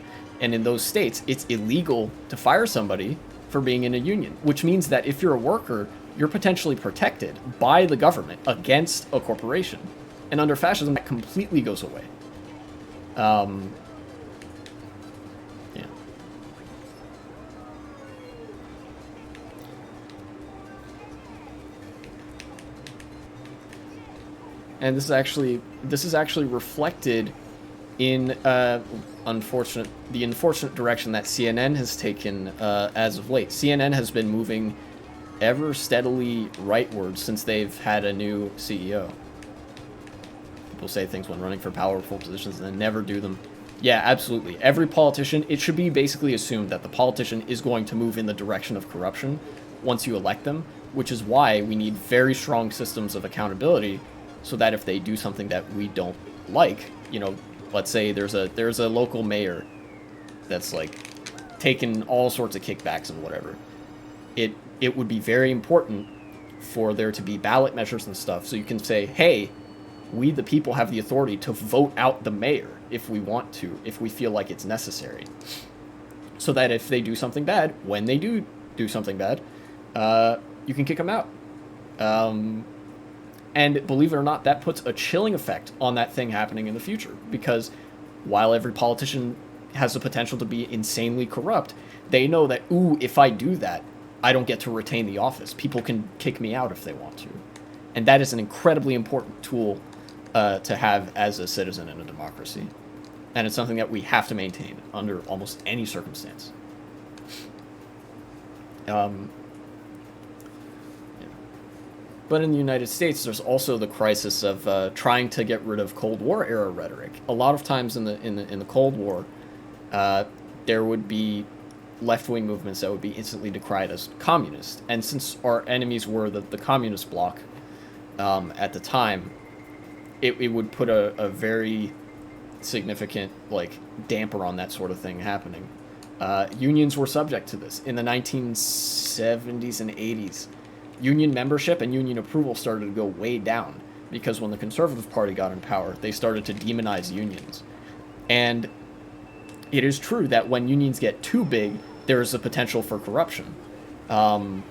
And in those states, it's illegal to fire somebody for being in a union, which means that if you're a worker, you're potentially protected by the government against a corporation. And under fascism, that completely goes away. Yeah. And this is actually reflected in the unfortunate direction that CNN has taken as of late. CNN has been moving ever steadily rightward since they've had a new CEO. People say things when running for powerful positions and then never do them. Yeah, absolutely. Every politician, it should be basically assumed that the politician is going to move in the direction of corruption once you elect them, which is why we need very strong systems of accountability so that if they do something that we don't like, you know, let's say there's a local mayor that's like taking all sorts of kickbacks and whatever, it would be very important for there to be ballot measures and stuff, so you can say, hey, we the people have the authority to vote out the mayor if we want to, if we feel like it's necessary, so that if they do something bad, when they do something bad, you can kick them out. And believe it or not, that puts a chilling effect on that thing happening in the future, because while every politician has the potential to be insanely corrupt, they know that, ooh, if I do that, I don't get to retain the office. People can kick me out if they want to. And that is an incredibly important tool to have as a citizen in a democracy. And it's something that we have to maintain under almost any circumstance. But in the United States, there's also the crisis of trying to get rid of Cold War era rhetoric. A lot of times in the Cold War, there would be left-wing movements that would be instantly decried as communist. And since our enemies were the communist bloc at the time, it would put a very significant like damper on that sort of thing happening. Unions were subject to this in the 1970s and 80s. Union membership and union approval started to go way down because when the Conservative Party got in power, they started to demonize unions. And it is true that when unions get too big, there is a potential for corruption. But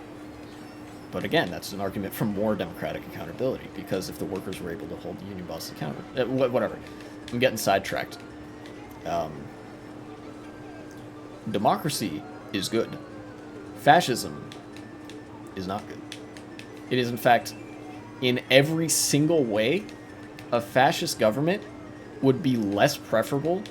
again, that's an argument for more democratic accountability, because if the workers were able to hold the union boss accountable, whatever. I'm getting sidetracked. Democracy is good. Fascism is not good. It is, in fact, in every single way, a fascist government would be less preferable,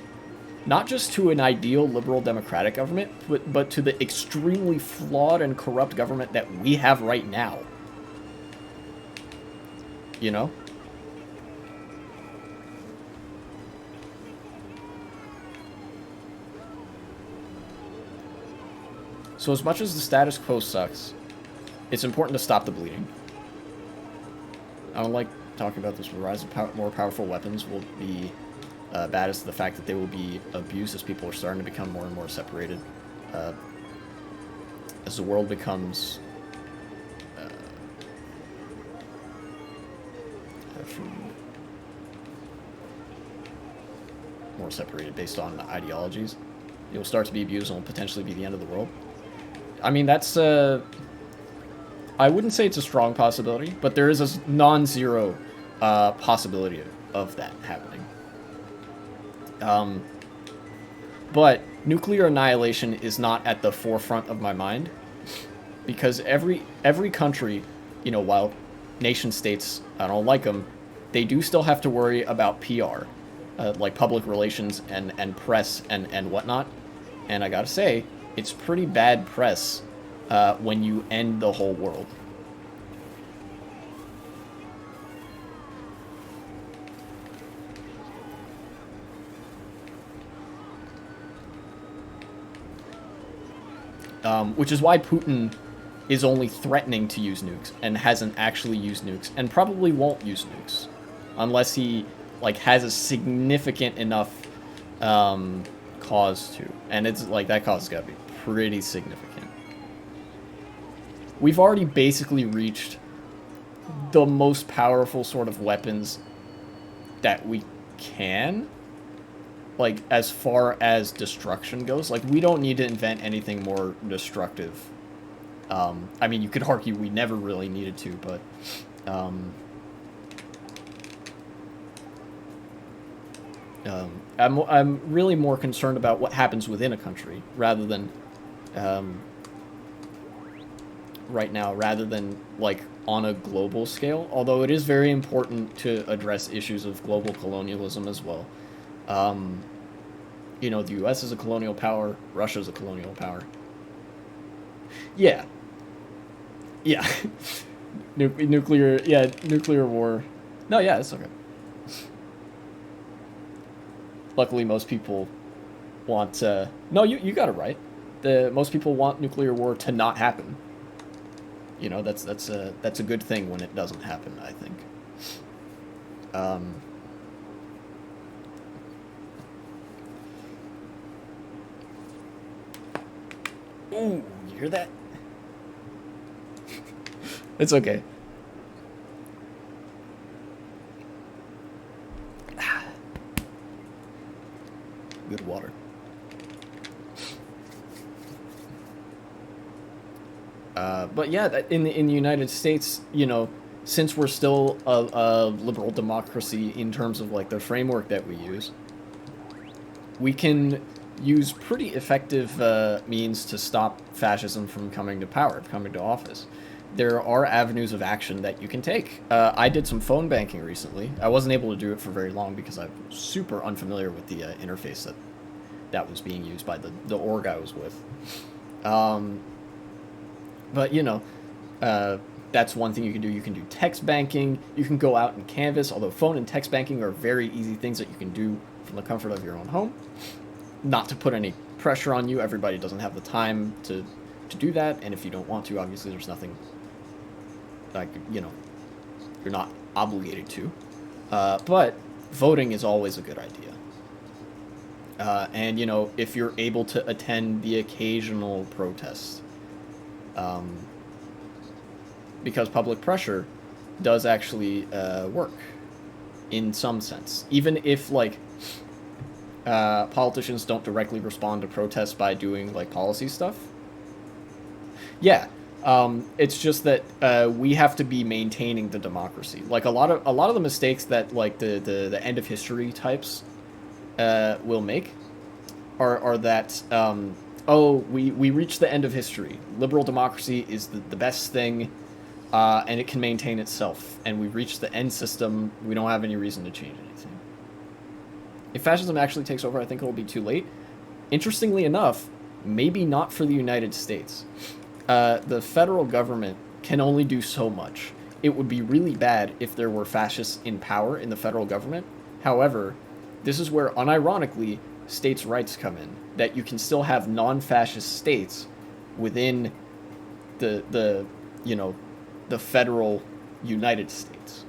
not just to an ideal liberal democratic government, but to the extremely flawed and corrupt government that we have right now. You know? So as much as the status quo sucks, it's important to stop the bleeding. I don't like talking about this, but the rise of more powerful weapons will be bad as the fact that they will be abused as people are starting to become more and more separated. As the world becomes more separated based on ideologies, it will start to be abused and will potentially be the end of the world. I mean, that's I wouldn't say it's a strong possibility, but there is a non-zero possibility of that happening. But nuclear annihilation is not at the forefront of my mind, because every country, you know, while nation states, I don't like them, they do still have to worry about PR, like public relations and press and whatnot. And I gotta say, it's pretty bad press when you end the whole world. Which is why Putin is only threatening to use nukes and hasn't actually used nukes, and probably won't use nukes unless he like has a significant enough cause to, and it's like that cause has got to be pretty significant. We've already basically reached the most powerful sort of weapons that we can, like, as far as destruction goes. Like, we don't need to invent anything more destructive. I mean, you could argue we never really needed to, but I'm really more concerned about what happens within a country rather than right now, rather than like on a global scale. Although it is very important to address issues of global colonialism as well. You know, the U.S. is a colonial power. Russia is a colonial power. Yeah. Yeah. Nuclear war. No, yeah, it's okay. Luckily, most people want... no, you got it right. Most people want nuclear war to not happen. You know, that's a good thing when it doesn't happen, I think. Um, ooh, you hear that? It's okay. Good water. But yeah, in the United States, you know, since we're still a liberal democracy in terms of like the framework that we use, we can use pretty effective means to stop fascism from coming to power, coming to office. There are avenues of action that you can take. I did some phone banking recently. I wasn't able to do it for very long because I'm super unfamiliar with the interface that was being used by the org I was with. But, you know, that's one thing you can do. You can do text banking. You can go out and canvas, although phone and text banking are very easy things that you can do from the comfort of your own home. Not to put any pressure on you. Everybody doesn't have the time to do that. And if you don't want to, obviously there's nothing, like, you know, you're not obligated to. But voting is always a good idea. And, you know, if you're able to attend the occasional protest, because public pressure does actually work in some sense. Even if, like, politicians don't directly respond to protests by doing, like, policy stuff. Yeah, it's just that we have to be maintaining the democracy. Like, a lot of the mistakes that, like, the end of history types will make are that oh, we reached the end of history. Liberal democracy is the best thing, and it can maintain itself. And we've reached the end system. We don't have any reason to change anything. If fascism actually takes over, I think it'll be too late. Interestingly enough, maybe not for the United States. The federal government can only do so much. It would be really bad if there were fascists in power in the federal government. However, this is where, unironically, states' rights come in. That you can still have non-fascist states within the you know, the federal United States.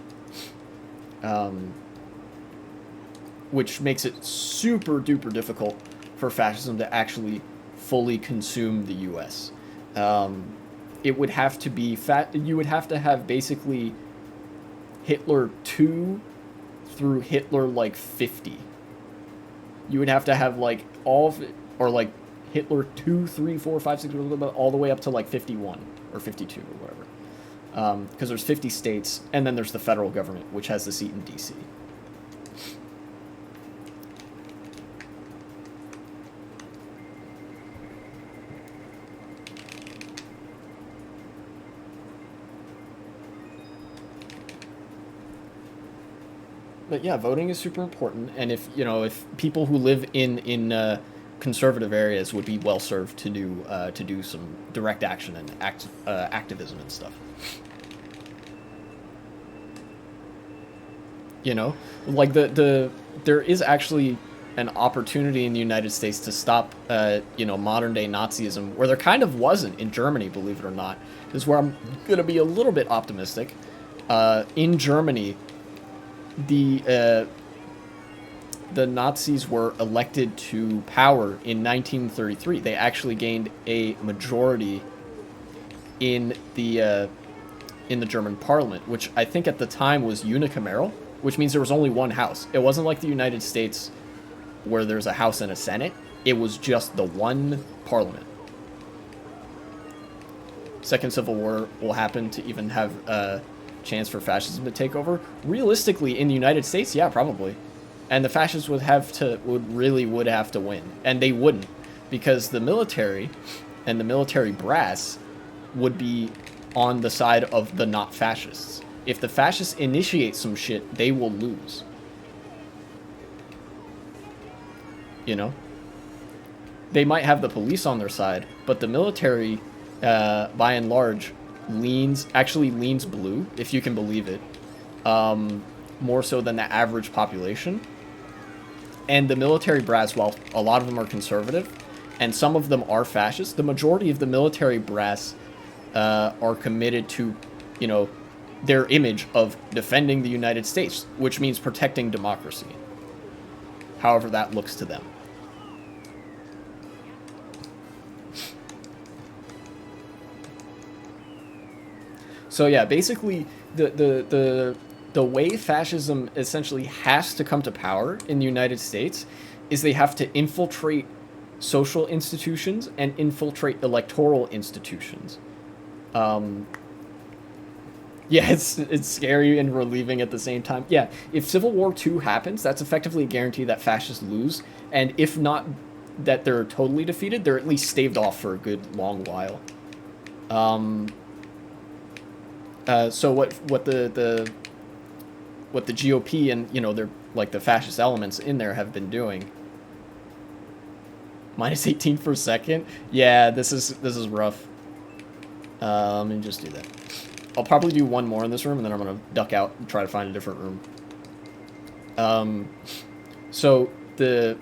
Which makes it super duper difficult for fascism to actually fully consume the U.S. It would have to be you would have to have basically Hitler 2 through Hitler like 50. You would have to have like all of it, or like Hitler 2, 3, 4, 5, 6, all the way up to like 51 or 52 or whatever. Because there's 50 states, and then there's the federal government, which has the seat in D.C. But yeah, voting is super important, and if you know, if people who live in conservative areas would be well served to do some direct action and activism and stuff. You know, like there is actually an opportunity in the United States to stop you know, modern day Nazism, where there kind of wasn't in Germany, believe it or not. This is where I'm gonna be a little bit optimistic. In Germany, the Nazis were elected to power in 1933. They actually gained a majority in the German parliament, which I think at the time was unicameral, which means there was only one house. It wasn't like the United States where there's a house and a senate. It was just the one parliament. Second Civil War will happen to even have chance for fascism to take over. Realistically, in the United States, yeah, probably. And the fascists would have to win. And they wouldn't, because the military and the military brass would be on the side of the not fascists. If the fascists initiate some shit, they will lose. You know? They might have the police on their side, but the military, by and large, leans blue, if you can believe it, more so than the average population. And the military brass, while a lot of them are conservative, and some of them are fascist, the majority of the military brass are committed to, you know, their image of defending the United States, which means protecting democracy. However that looks to them. So yeah, basically the way fascism essentially has to come to power in the United States is they have to infiltrate social institutions and infiltrate electoral institutions. Yeah, it's scary and relieving at the same time. Yeah, if Civil War II happens, that's effectively a guarantee that fascists lose, and if not that they're totally defeated, they're at least staved off for a good long while. So what the GOP and, you know, they're like the fascist elements in there have been doing. Minus 18 per second? Yeah, this is rough. Let me just do that. I'll probably do one more in this room, and then I'm gonna duck out and try to find a different room. So the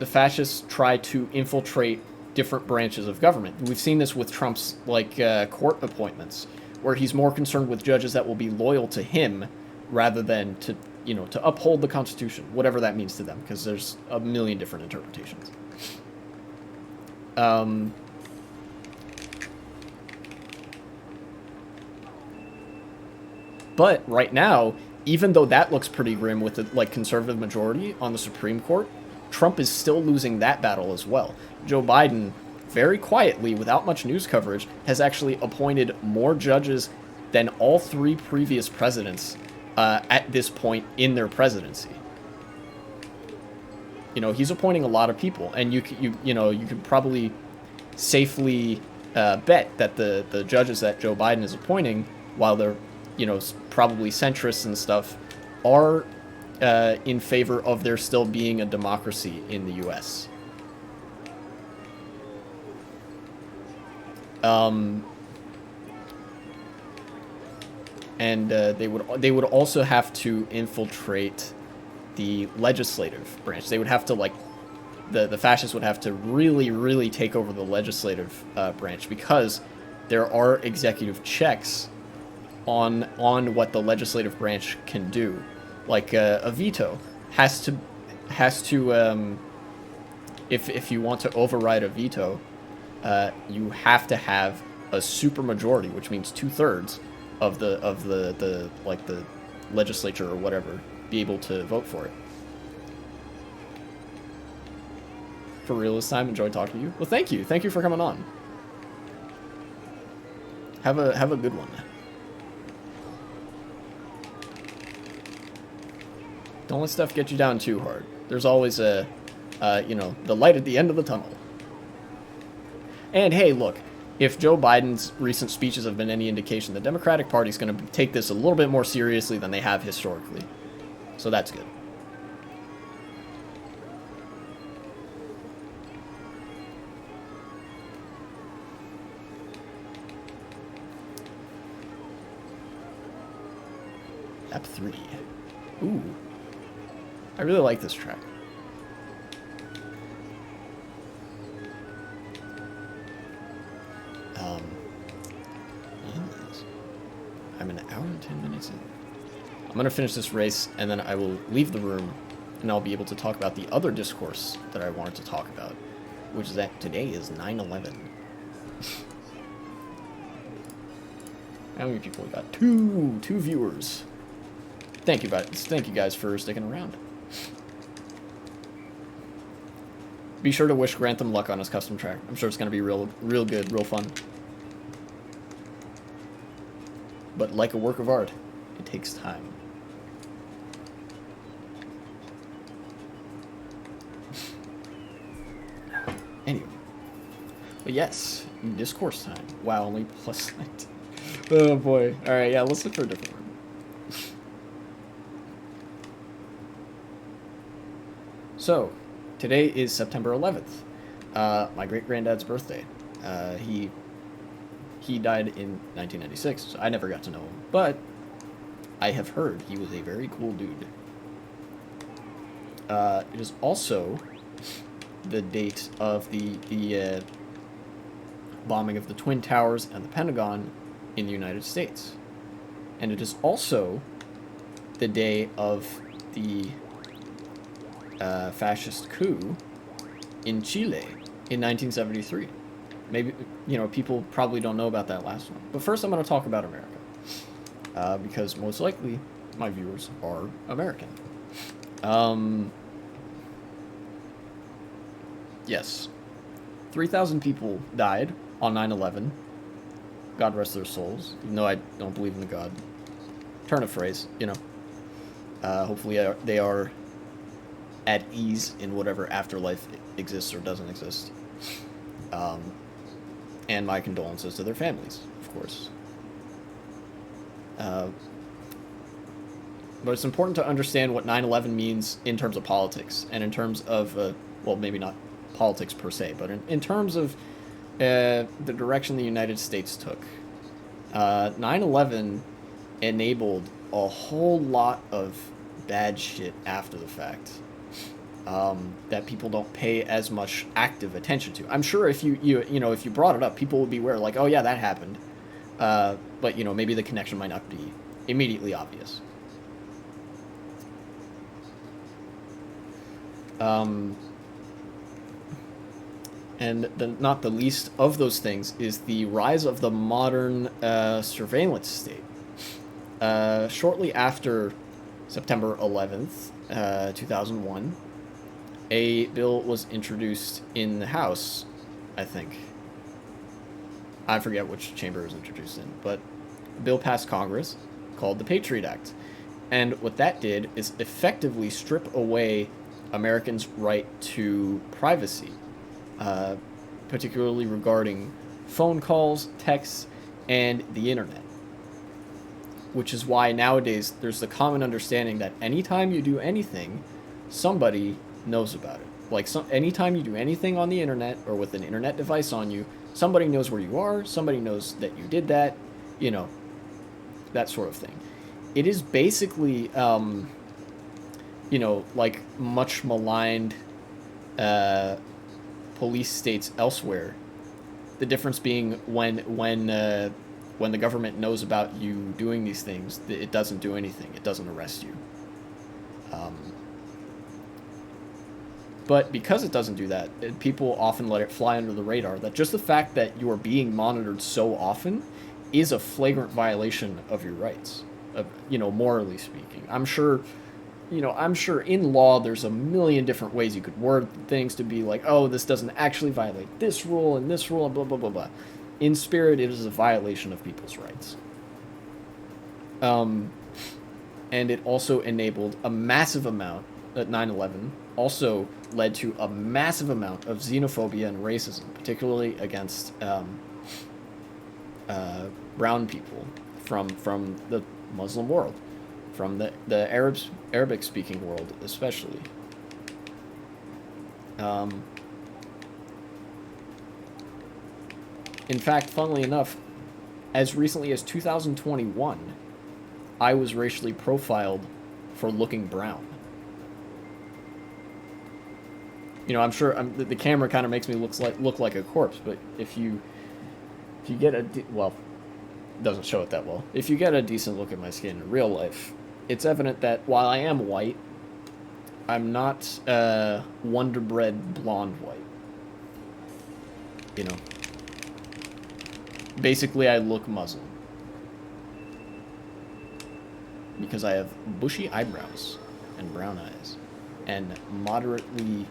fascists try to infiltrate different branches of government. We've seen this with Trump's court appointments, where he's more concerned with judges that will be loyal to him rather than to, you know, to uphold the Constitution, whatever that means to them, because there's a million different interpretations. But right now, even though that looks pretty grim with the conservative majority on the Supreme Court, Trump is still losing that battle as well. Joe Biden, very quietly, without much news coverage, has actually appointed more judges than all 3 previous presidents at this point in their presidency. You know, he's appointing a lot of people, and you can probably safely bet that the judges that Joe Biden is appointing, while they're, you know, probably centrists and stuff, are in favor of there still being a democracy in the U.S. And they would also have to infiltrate the legislative branch. They would have to, the fascists would have to really, really take over the legislative branch, because there are executive checks on what the legislative branch can do. Like a veto has to if you want to override a veto, you have to have a supermajority, which means 2/3 of the legislature or whatever be able to vote for it. For real this time, enjoyed talking to you. Well, thank you for coming on. Have a good one. Don't let stuff get you down too hard. There's always the light at the end of the tunnel. And hey, look, if Joe Biden's recent speeches have been any indication, the Democratic Party's going to take this a little bit more seriously than they have historically. So that's good. App 3. Ooh. I really like this track. I'm an hour and 10 minutes in. I'm going to finish this race, and then I will leave the room, and I'll be able to talk about the other discourse that I wanted to talk about, which is that today is 9/11. How many people we got? Two viewers. Thank you guys for sticking around. Be sure to wish Grantham luck on his custom track. I'm sure it's going to be real good, real fun. But like a work of art, it takes time. Anyway. But yes, discourse time. Wow, only plus 19. Oh boy. Alright, yeah, let's look for a different room. So, today is September 11th. My great-granddad's birthday. He died in 1996, so I never got to know him. But I have heard he was a very cool dude. It is also the date of the bombing of the Twin Towers and the Pentagon in the United States. And it is also the day of the fascist coup in Chile in 1973. Maybe, people probably don't know about that last one. But first I'm going to talk about America. Because most likely my viewers are American. Yes. 3,000 people died on 9/11. God rest their souls. Even though I don't believe in the God. Turn of phrase, Hopefully they are at ease in whatever afterlife exists or doesn't exist. And my condolences to their families, of course. But it's important to understand what 9/11 means in terms of politics and in terms of, well, maybe not politics per se, but in terms of the direction the United States took. 9/11 enabled a whole lot of bad shit after the fact that people don't pay as much active attention to. I'm sure if if you brought it up, people would be aware, like, oh yeah, that happened. But maybe the connection might not be immediately obvious. And not the least of those things is the rise of the modern surveillance state. Shortly after September 11th, 2001, a bill was introduced in the House, I think. I forget which chamber it was introduced in, but a bill passed Congress called the Patriot Act. And what that did is effectively strip away Americans' right to privacy, particularly regarding phone calls, texts, and the internet. Which is why nowadays there's the common understanding that anytime you do anything, somebody knows about it. Like, anytime you do anything on the internet or with an internet device on you, somebody knows where you are, somebody knows that you did that, that sort of thing. It is basically, like much maligned police states elsewhere. The difference being when the government knows about you doing these things, it doesn't do anything. It doesn't arrest you. But because it doesn't do that, people often let it fly under the radar. That just the fact that you are being monitored so often is a flagrant violation of your rights, morally speaking. I'm sure in law there's a million different ways you could word things to be like, oh, this doesn't actually violate this rule and this rule and blah, blah, blah, blah. In spirit, it is a violation of people's rights. And it also enabled a massive amount, at 9/11, also led to a massive amount of xenophobia and racism, particularly against brown people from the Muslim world, from the Arabic-speaking world especially. In fact, funnily enough, as recently as 2021, I was racially profiled for looking brown. I'm sure the camera kind of makes me look like a corpse, but if you get it doesn't show it that well. If you get a decent look at my skin in real life, it's evident that while I am white, I'm not Wonder Bread blonde white. Basically, I look Muslim. Because I have bushy eyebrows and brown eyes and moderately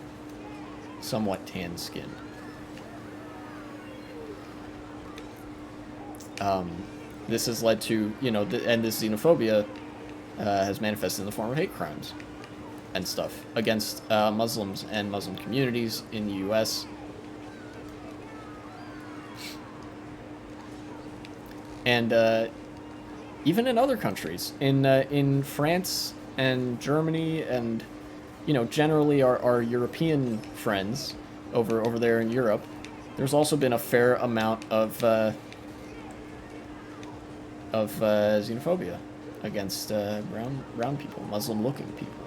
somewhat tan skin. This has led to, and this xenophobia has manifested in the form of hate crimes and stuff against Muslims and Muslim communities in the U.S. And even in other countries, in France and Germany and, generally our European friends over there in Europe, there's also been a fair amount of xenophobia against brown people, Muslim-looking people.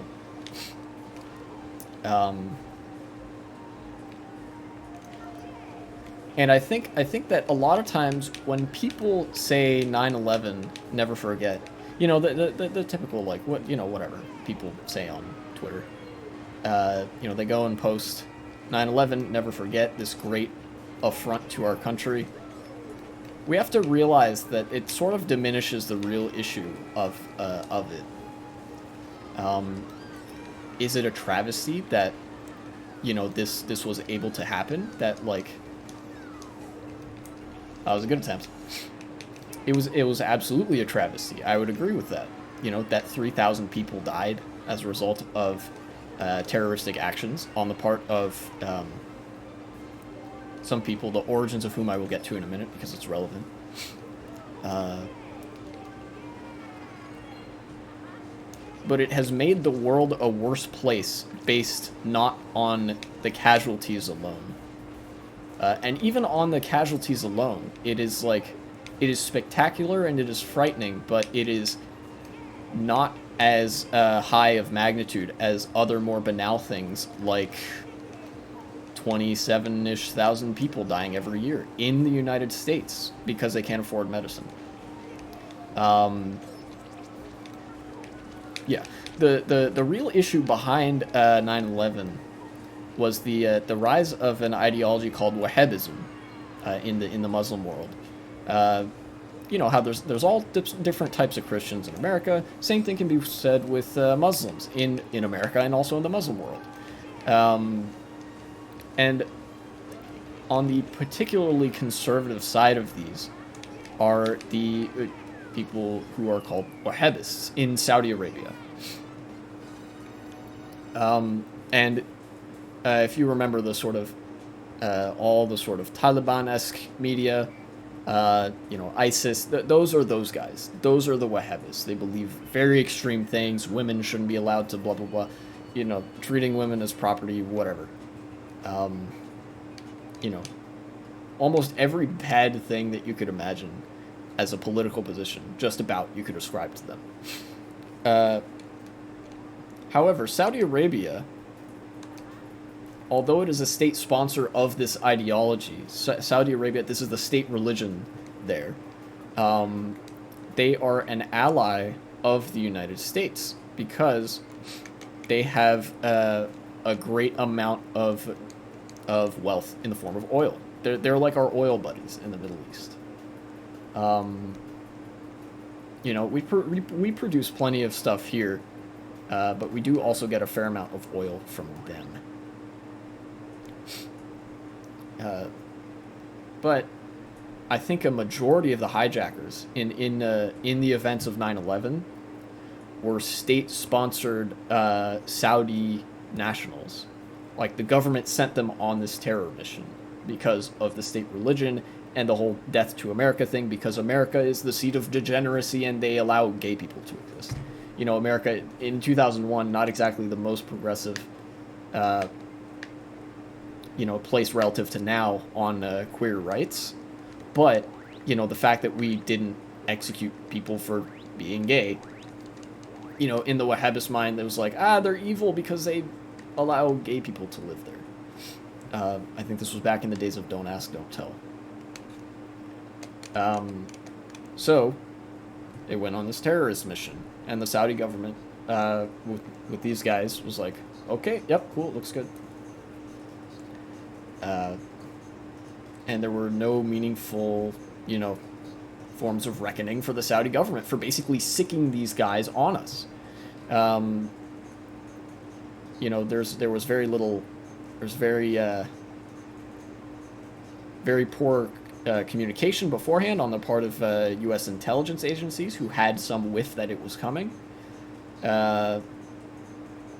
And I think that a lot of times when people say 9/11, never forget, the typical, like, whatever people say on Twitter. They go and post 9/11, never forget, this great affront to our country. We have to realize that it sort of diminishes the real issue of it. Is it a travesty that this was able to happen? That, like, that was a good attempt. It was absolutely a travesty. I would agree with that. That 3,000 people died as a result of terroristic actions on the part of some people, the origins of whom I will get to in a minute because it's relevant. But it has made the world a worse place based not on the casualties alone. And even on the casualties alone, it is spectacular and it is frightening, but it is not as high of magnitude as other more banal things like 27-ish thousand people dying every year in the United States because they can't afford medicine. Yeah, the real issue behind 9/11 was the rise of an ideology called Wahhabism in the Muslim world. How there's all different types of Christians in America. Same thing can be said with Muslims in America and also in the Muslim world. And on the particularly conservative side of these are the people who are called Wahhabists in Saudi Arabia. And if you remember the sort of all the sort of Taliban-esque media, ISIS, those are those guys. Those are the Wahhabists. They believe very extreme things. Women shouldn't be allowed to blah, blah, blah. Treating women as property, whatever. Almost every bad thing that you could imagine as a political position, just about, you could ascribe to them. However, Saudi Arabia, although it is a state sponsor of this ideology, Saudi Arabia, this is the state religion there, they are an ally of the United States because they have a great amount of wealth in the form of oil. They're like our oil buddies in the Middle East. We produce plenty of stuff here, but we do also get a fair amount of oil from them. But I think a majority of the hijackers in the events of 9/11 were state-sponsored Saudi nationals. Like, the government sent them on this terror mission because of the state religion and the whole death to America thing, because America is the seat of degeneracy and they allow gay people to exist. America in 2001, not exactly the most progressive place relative to now on queer rights, but the fact that we didn't execute people for being gay, in the Wahhabist mind, it was like, they're evil because they allow gay people to live there. I think this was back in the days of Don't Ask, Don't Tell. So they went on this terrorist mission, and the Saudi government with these guys was like, okay, yep, cool, looks good. And there were no meaningful, forms of reckoning for the Saudi government for basically sicking these guys on us. There was very little, there's very poor communication beforehand on the part of U.S. intelligence agencies who had some whiff that it was coming. The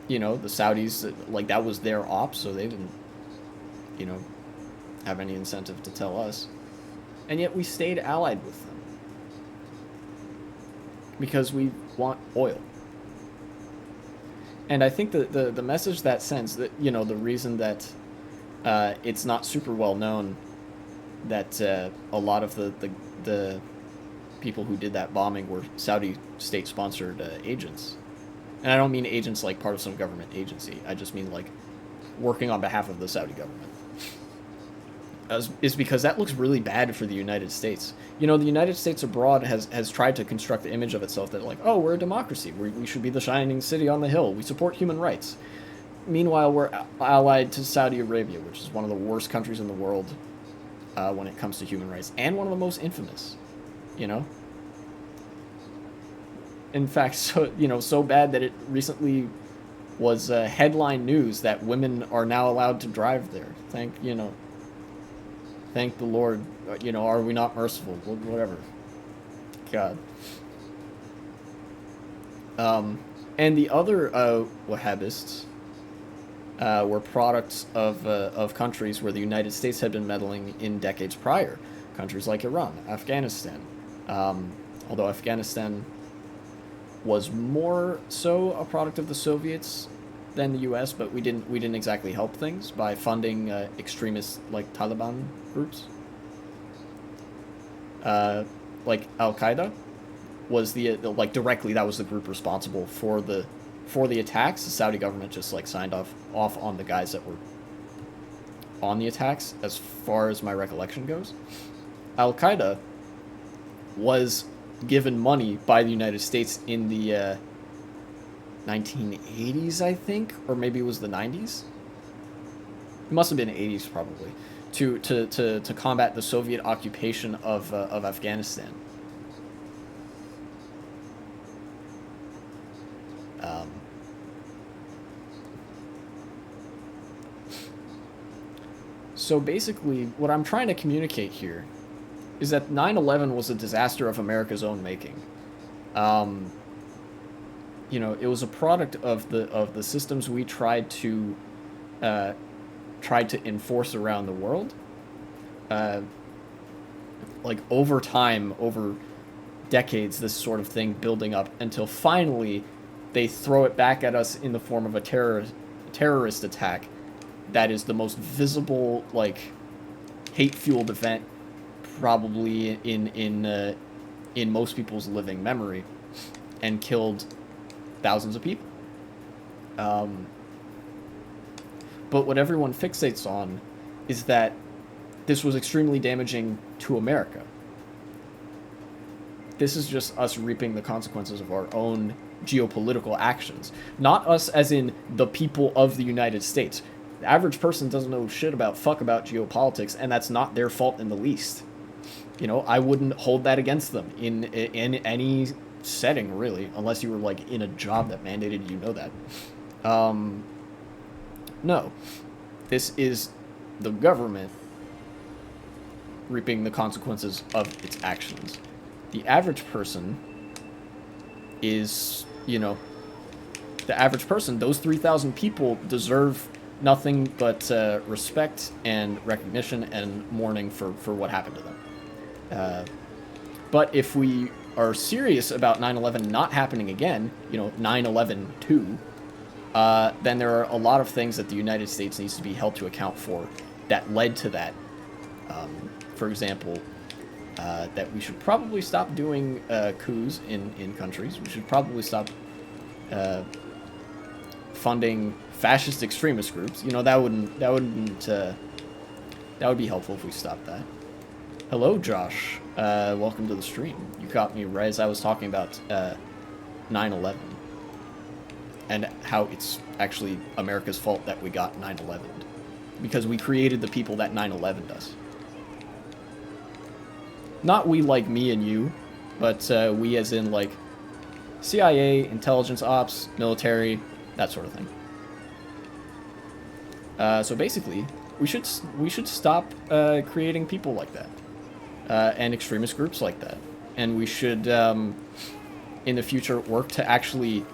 Saudis, like, that was their op, so they didn't, have any incentive to tell us. And yet we stayed allied with them because we want oil. And I think the message that sends, that the reason that it's not super well known that a lot of the people who did that bombing were Saudi state-sponsored agents. And I don't mean agents like part of some government agency. I just mean like working on behalf of the Saudi government. is because that looks really bad for the United States. You know, the United States abroad has tried to construct the image of itself that, like, oh, we're a democracy. We should be the shining city on the hill. We support human rights. Meanwhile, we're allied to Saudi Arabia, which is one of the worst countries in the world when it comes to human rights, and one of the most infamous, you know? In fact, so bad that it recently was headline news that women are now allowed to drive there. Thank the Lord. Are we not merciful? Whatever. God. And the other Wahhabists were products of countries where the United States had been meddling in decades prior. Countries like Iran, Afghanistan. Although Afghanistan was more so a product of the Soviets than the U.S., but we didn't exactly help things by funding extremist like Taliban groups. Like Al Qaeda was the directly, that was the group responsible for the attacks. The Saudi government just like signed off on the guys that were on the attacks, as far as my recollection goes. Al Qaeda was given money by the United States in the 1980s, I think, or maybe it was the 90s. It must have been 80s probably, to combat the Soviet occupation of Afghanistan. So basically, what I'm trying to communicate here is that 9/11 was a disaster of America's own making. It was a product of the systems we tried to enforce around the world. Like over time, over decades, this sort of thing building up until finally they throw it back at us in the form of a terrorist attack that is the most visible, like, hate-fueled event probably in most people's living memory, and killed thousands of people. But what everyone fixates on is that this was extremely damaging to America. This is just us reaping the consequences of our own geopolitical actions. Not us as in the people of the United States. The average person doesn't know shit about geopolitics, and that's not their fault in the least. I wouldn't hold that against them in any setting, really, unless you were, like, in a job that mandated you know that. No. This is the government reaping the consequences of its actions. The average person is, the average person, those 3,000 people deserve nothing but respect and recognition and mourning for what happened to them. But if we are serious about 9/11 not happening again, 9/11-2, then there are a lot of things that the United States needs to be held to account for that led to that. For example, that we should probably stop doing coups in countries. We should probably stop funding fascist extremist groups. That would be helpful if we stopped that. Hello, Josh. Welcome to the stream. You caught me right as I was talking about 9/11 and how it's actually America's fault that we got 9/11 because we created the people that 9/11 does. Not we like me and you, but we as in like CIA, intelligence ops, military, that sort of thing. So basically, we should stop creating people like that and extremist groups like that, and we should in the future work to actually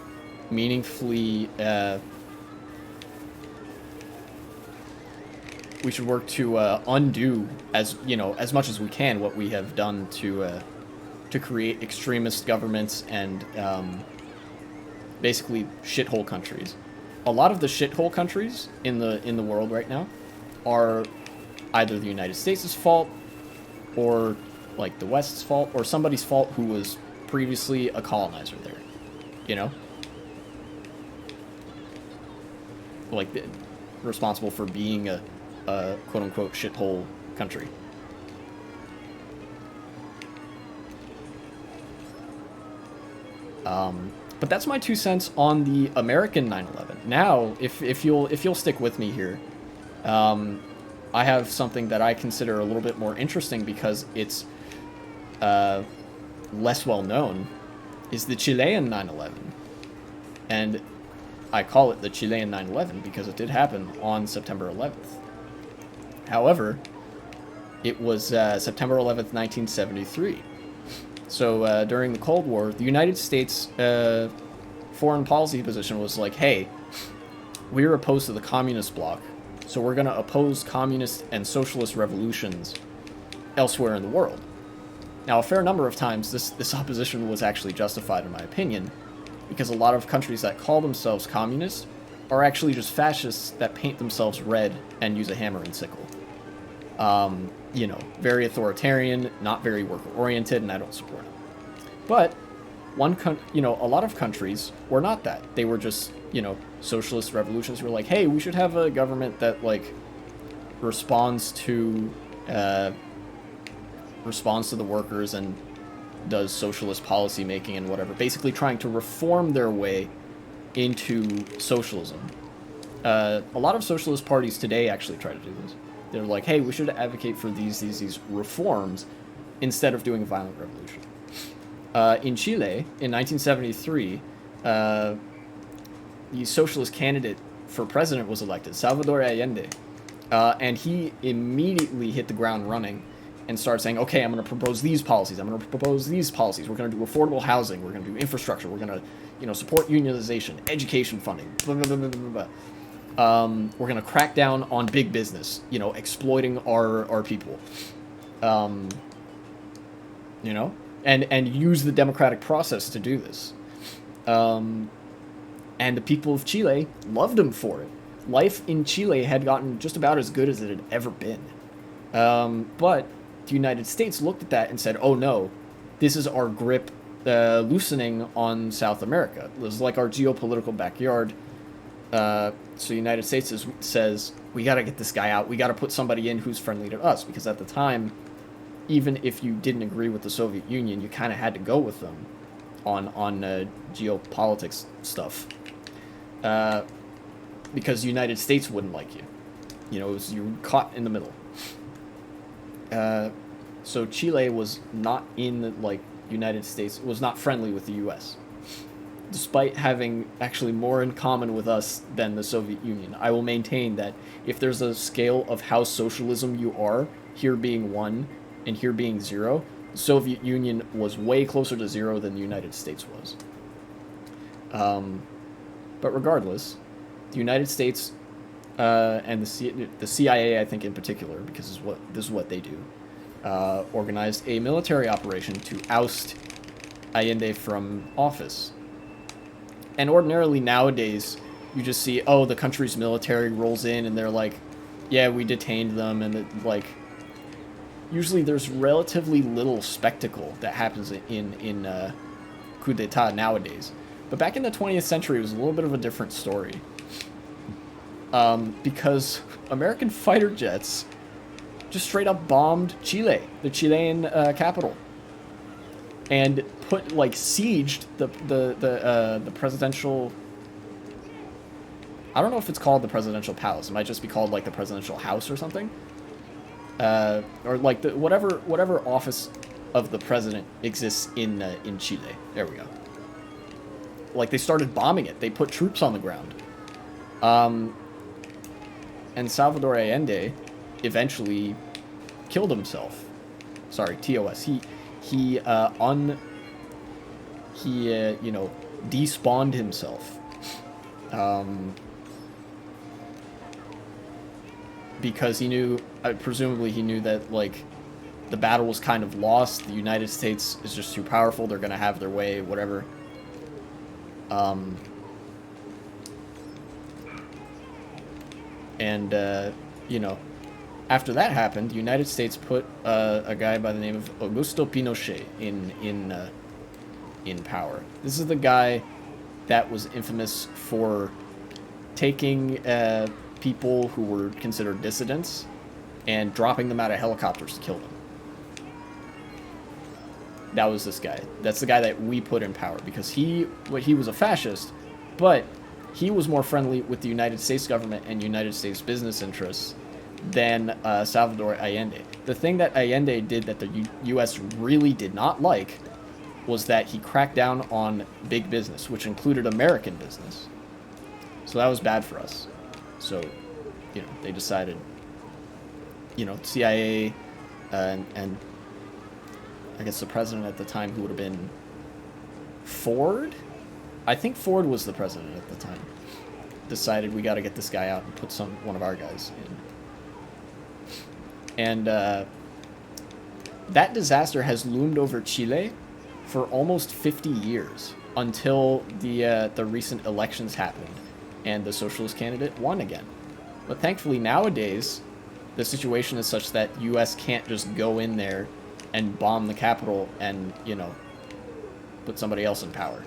meaningfully. We should work to undo as much as we can what we have done to create extremist governments and basically shithole countries. A lot of the shithole countries in the world right now are either the United States' fault or like the West's fault or somebody's fault who was previously a colonizer there, like responsible for being a quote-unquote shithole country. But that's my 2 cents on the American 9/11. Now, if you'll stick with me here, I have something that I consider a little bit more interesting because it's less well known, is the Chilean 9/11. And I call it the Chilean 9/11 because it did happen on September 11th. However, it was September 11th, 1973. So during the Cold War, the United States foreign policy position was like, hey, we're opposed to the communist bloc, so we're going to oppose communist and socialist revolutions elsewhere in the world. Now, a fair number of times, this opposition was actually justified, in my opinion, because a lot of countries that call themselves communist are actually just fascists that paint themselves red and use a hammer and sickle. You know, very authoritarian, not very worker-oriented, and I don't support it. But a lot of countries were not that. They were just, socialist revolutions were like, hey, we should have a government that, like, responds to the workers and does socialist policy making and whatever, basically trying to reform their way into socialism. A lot of socialist parties today actually try to do this. They're like, hey, we should advocate for these reforms instead of doing a violent revolution. In Chile, in 1973, the socialist candidate for president was elected, Salvador Allende, and he immediately hit the ground running and started saying, okay, I'm going to propose these policies, I'm going to propose these policies, we're going to do affordable housing, we're going to do infrastructure, we're going to, support unionization, education funding, blah, blah, blah, blah, blah, blah. We're going to crack down on big business, exploiting our people, and use the democratic process to do this. And the people of Chile loved him for it. Life in Chile had gotten just about as good as it had ever been. But the United States looked at that and said, oh no, this is our grip loosening on South America. It was like our geopolitical backyard. So the United States says, we got to get this guy out. We got to put somebody in who's friendly to us. Because at the time, even if you didn't agree with the Soviet Union, you kind of had to go with them on geopolitics stuff. Because the United States wouldn't like you. You were caught in the middle. So Chile was not in the, United States, was not friendly with the U.S., despite having actually more in common with us than the Soviet Union. I will maintain that if there's a scale of how socialism you are, here being 1 and here being 0, the Soviet Union was way closer to 0 than the United States was. But regardless, the United States and the CIA, I think in particular, because this is what they do, organized a military operation to oust Allende from office. And ordinarily nowadays, you just see, the country's military rolls in and they're like, yeah, we detained them. And usually there's relatively little spectacle that happens in coup d'etat nowadays. But back in the 20th century, it was a little bit of a different story. Because American fighter jets just straight up bombed Chile, the Chilean capital. And sieged the presidential. I don't know if it's called the presidential palace. It might just be called the presidential house or something. Or the whatever office of the president exists in Chile. There we go. They started bombing it. They put troops on the ground. And Salvador Allende eventually killed himself. Sorry, TOS. He despawned himself. Because he knew, presumably he knew that, the battle was kind of lost. The United States is just too powerful. They're going to have their way, whatever. After that happened, the United States put a guy by the name of Augusto Pinochet in power. This is the guy that was infamous for taking people who were considered dissidents and dropping them out of helicopters to kill them. That was this guy. That's the guy that we put in power, because he was a fascist, but he was more friendly with the United States government and United States business interests than Salvador Allende. The thing that Allende did that the U.S. really did not like was that he cracked down on big business, which included American business. So that was bad for us. So, they decided, CIA and I guess the president at the time, who would have been Ford? I think Ford was the president at the time. Decided we got to get this guy out and put one of our guys in. And that disaster has loomed over Chile for almost 50 years, until the recent elections happened and the socialist candidate won again. But thankfully nowadays, the situation is such that U.S. can't just go in there and bomb the capital and, put somebody else in power.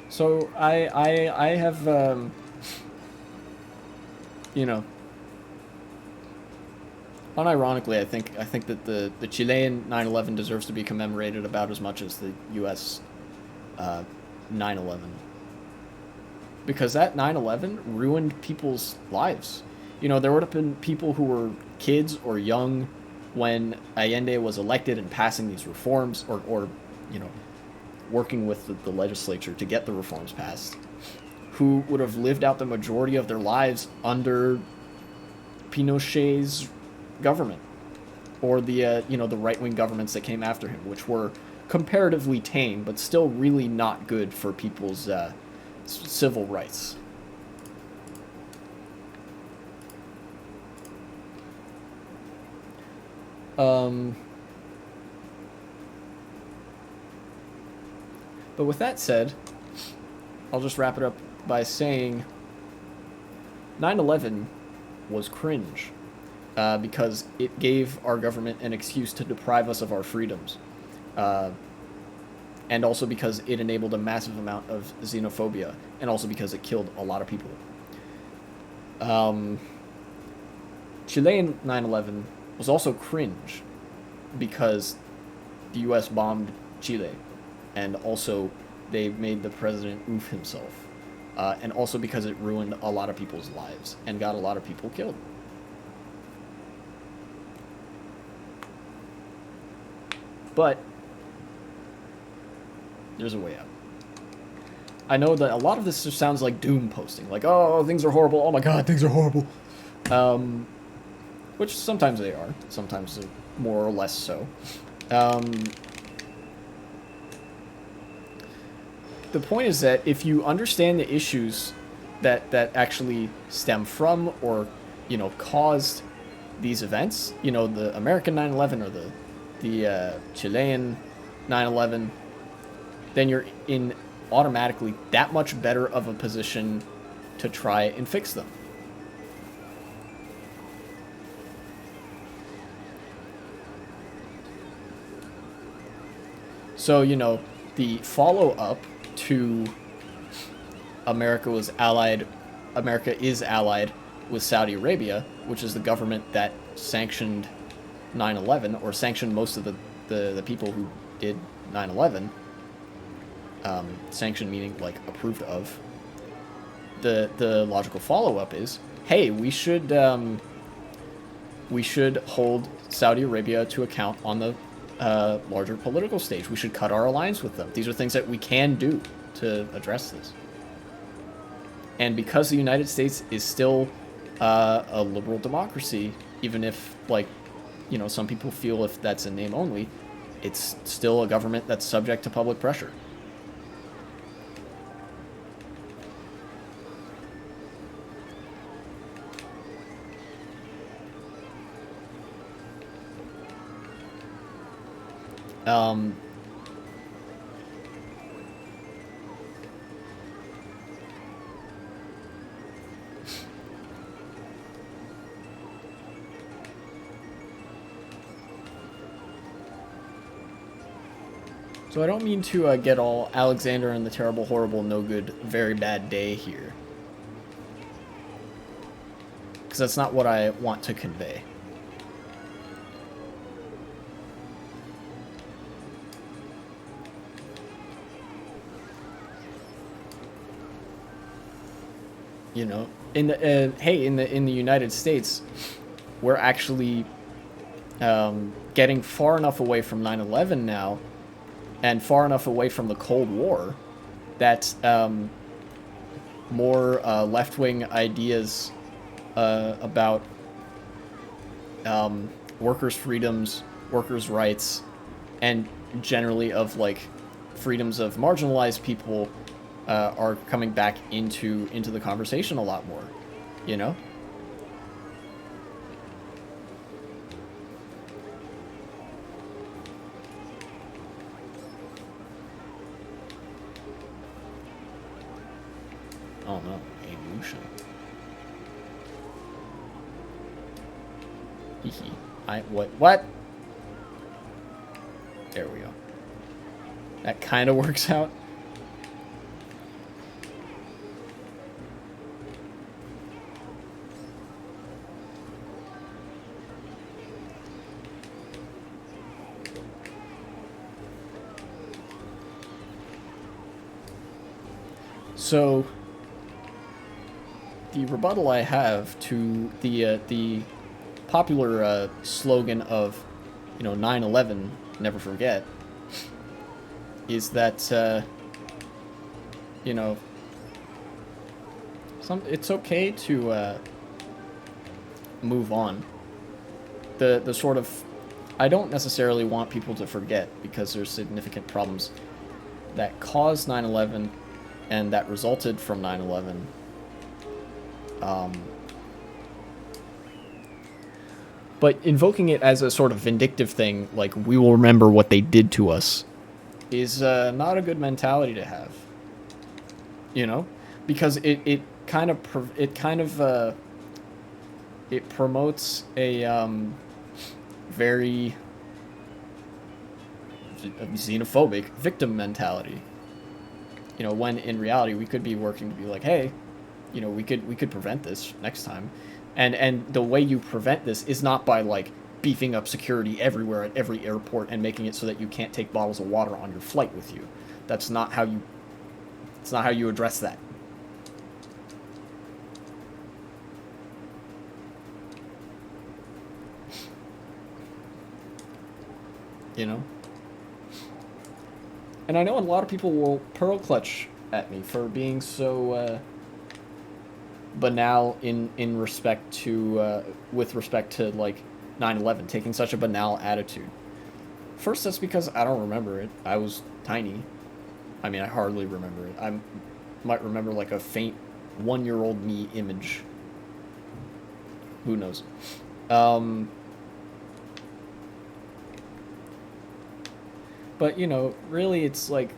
So I have, unironically, I think that the Chilean 9/11 deserves to be commemorated about as much as the U.S. 9/11, because that 9/11 ruined people's lives. There would have been people who were kids or young when Allende was elected and passing these reforms, or working with the legislature to get the reforms passed, who would have lived out the majority of their lives under Pinochet's government, or the the right-wing governments that came after him, which were comparatively tame, but still really not good for people's civil rights. But with that said, I'll just wrap it up by saying 9/11 was cringe, because it gave our government an excuse to deprive us of our freedoms, and also because it enabled a massive amount of xenophobia, and also because it killed a lot of people. Chilean 9/11 was also cringe because the U.S. bombed Chile, and also they made the president oof himself, and also because it ruined a lot of people's lives and got a lot of people killed. But there's a way out. I know that a lot of this just sounds like doom posting, like, oh, things are horrible, oh my god, things are horrible. Which sometimes they are, sometimes they're more or less so. The point is that if you understand the issues that actually stem from, or, caused these events, the American 9/11 or the Chilean 9/11, then you're in automatically that much better of a position to try and fix them. So, the follow-up to America is allied with Saudi Arabia, which is the government that sanctioned 9/11, or sanctioned most of the people who did 9/11. Sanctioned meaning, like, approved of. The logical follow-up is, hey, we should hold Saudi Arabia to account on the larger political stage. We should cut our alliance with them. These are things that we can do to address this. And because the United States is still a liberal democracy, even if, like, some people feel if that's a name only, it's still a government that's subject to public pressure. So I don't mean to get all Alexander and the terrible, horrible, no good, very bad day here. Because that's not what I want to convey. You know, in the hey, in the United States, we're actually getting far enough away from 9/11 now, and far enough away from the Cold War, that more left-wing ideas about workers' freedoms, workers' rights, and generally of like freedoms of marginalized people are coming back into the conversation a lot more, you know? Oh no, evolution. Hehe. What? There we go. That kind of works out. So, the rebuttal I have to the popular slogan of, 9/11, never forget, is that, it's okay to move on. The sort of, I don't necessarily want people to forget, because there's significant problems that caused 9/11 and that resulted from 9/11. But invoking it as a sort of vindictive thing, like we will remember what they did to us, is not a good mentality to have. Because it promotes a very xenophobic victim mentality. When in reality we could be working to be like, hey, we could prevent this next time. And the way you prevent this is not by like beefing up security everywhere at every airport and making it so that you can't take bottles of water on your flight with you. That's not how you address that. And I know a lot of people will pearl clutch at me for being so banal in respect to with respect to like 9/11, taking such a banal attitude. First, that's because I don't remember it. I was tiny. I mean, I hardly remember it. I might remember like a faint 1-year-old me image. Who knows? But, really it's like,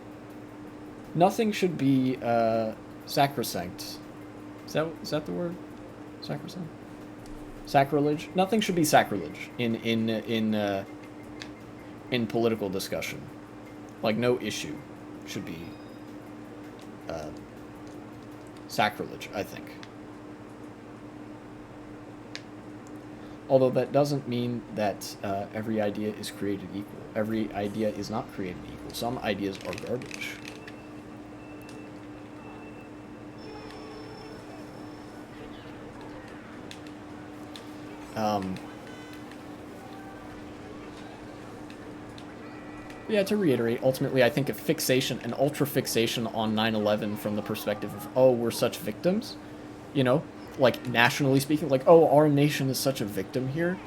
nothing should be sacrosanct. Is that the word? Sacrosanct? Sacrilege? Nothing should be sacrilege in political discussion. Like, no issue should be sacrilege, I think. Although that doesn't mean that every idea is created equal. Every idea is not created equal. Some ideas are garbage. Yeah, to reiterate, ultimately I think an ultra-fixation on 9/11 from the perspective of, oh, we're such victims, like nationally speaking, like, oh, our nation is such a victim here,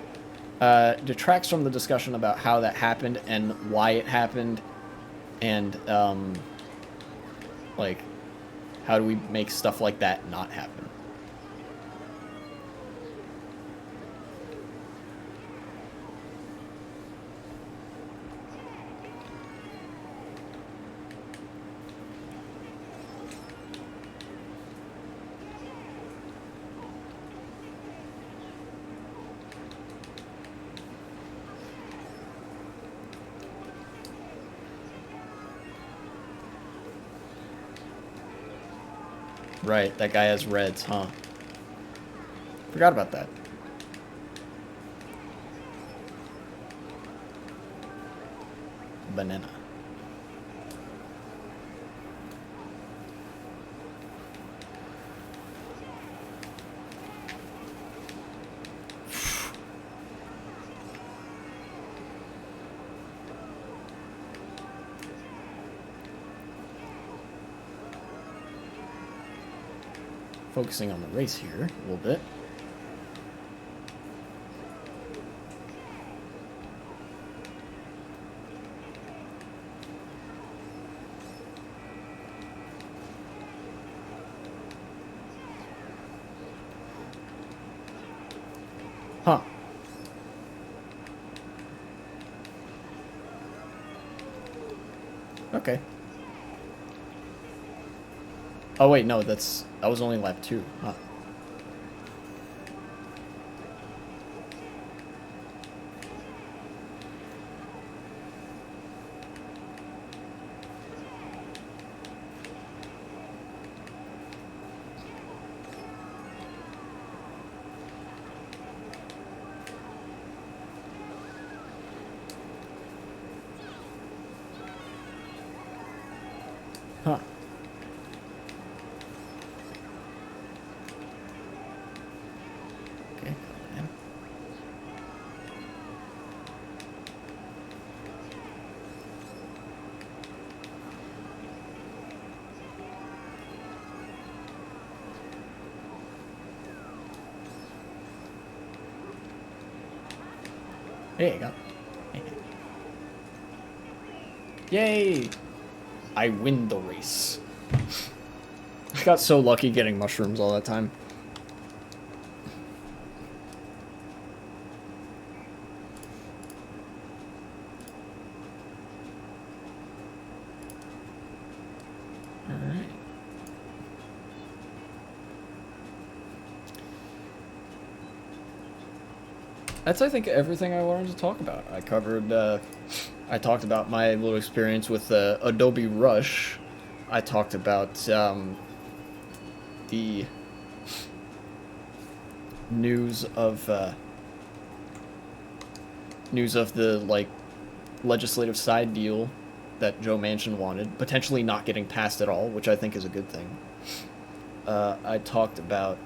detracts from the discussion about how that happened and why it happened, and like, how do we make stuff like that not happen? Right, that guy has reds, huh? Forgot about that. Banana. Focusing on the race here a little bit. Huh. Okay. Oh wait, no, that was only lap 2. Huh. Huh. Okay, man. There you go. Yay! I win the race. I got so lucky getting mushrooms all that time. Alright. That's, I think, everything I wanted to talk about. I covered, I talked about my little experience with Adobe Rush. I talked about the news of the like legislative side deal that Joe Manchin wanted, potentially not getting passed at all, which I think is a good thing. I talked about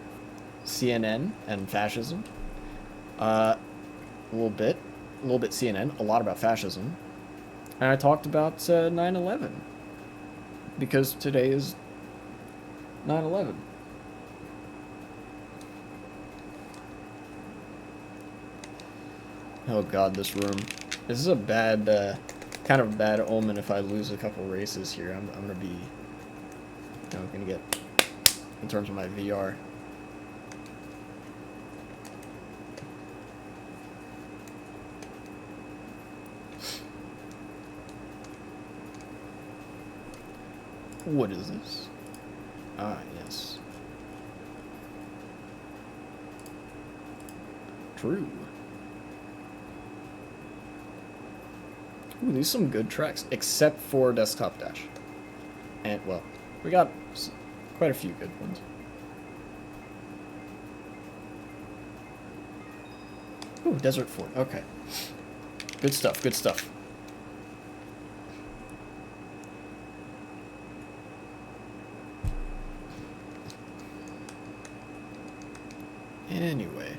CNN and fascism. A little bit CNN, a lot about fascism. And I talked about 9/11, because today is 9/11. Oh god, this room. This is a bad, kind of bad omen if I lose a couple races here. I'm gonna be, gonna get, in terms of my VR. What is this? Ah, yes. True. Ooh, these are some good tracks, except for Desktop Dash. And, well, we got quite a few good ones. Ooh, Desert Fort, okay. Good stuff, good stuff. Anyway.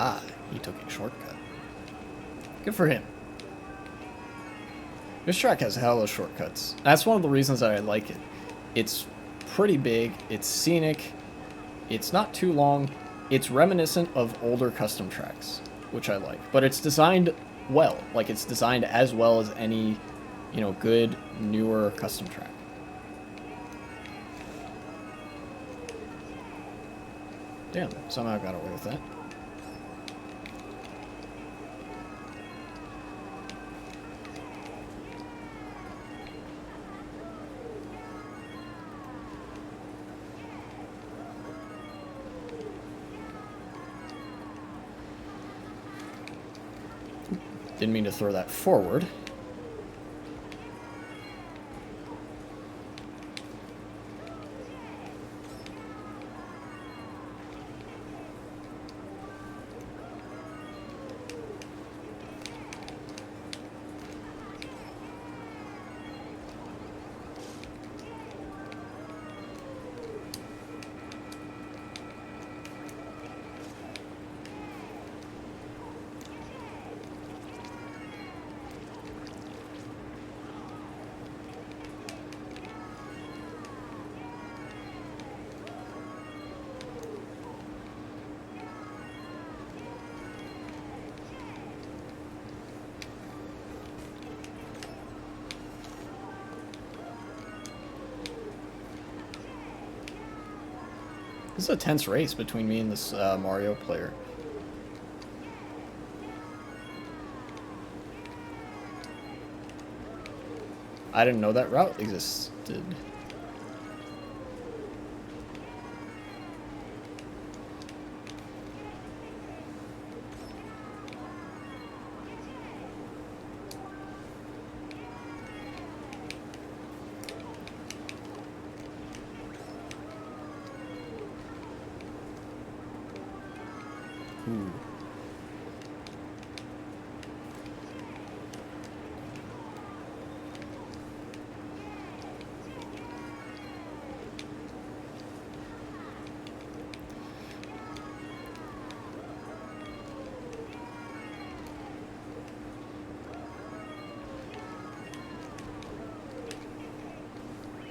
Ah, he took a shortcut. Good for him. This track has hella shortcuts. That's one of the reasons that I like it. It's pretty big, it's scenic, It's not too long. It's reminiscent of older custom tracks, which I like. But it's designed well. Like, it's designed as well as any, you know, good, newer custom track. Damn, somehow I got away with that. Didn't mean to throw that forward. This is a tense race between me and this Mario player. I didn't know that route existed. Ooh.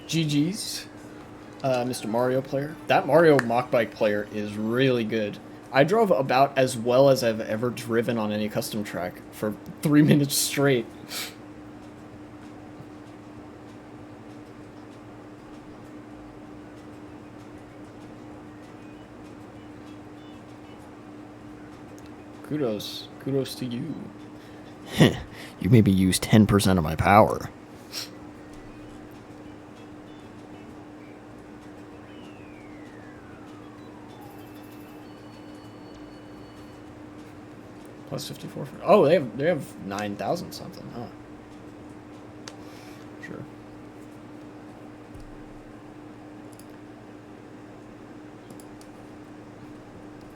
GG's, Mr. Mario player. That Mario mock bike player is really good. I drove about as well as I've ever driven on any custom track for 3 minutes straight. Kudos to you. You maybe use 10% of my power. Plus 54 for, oh, they have 9,000 something, huh? Sure.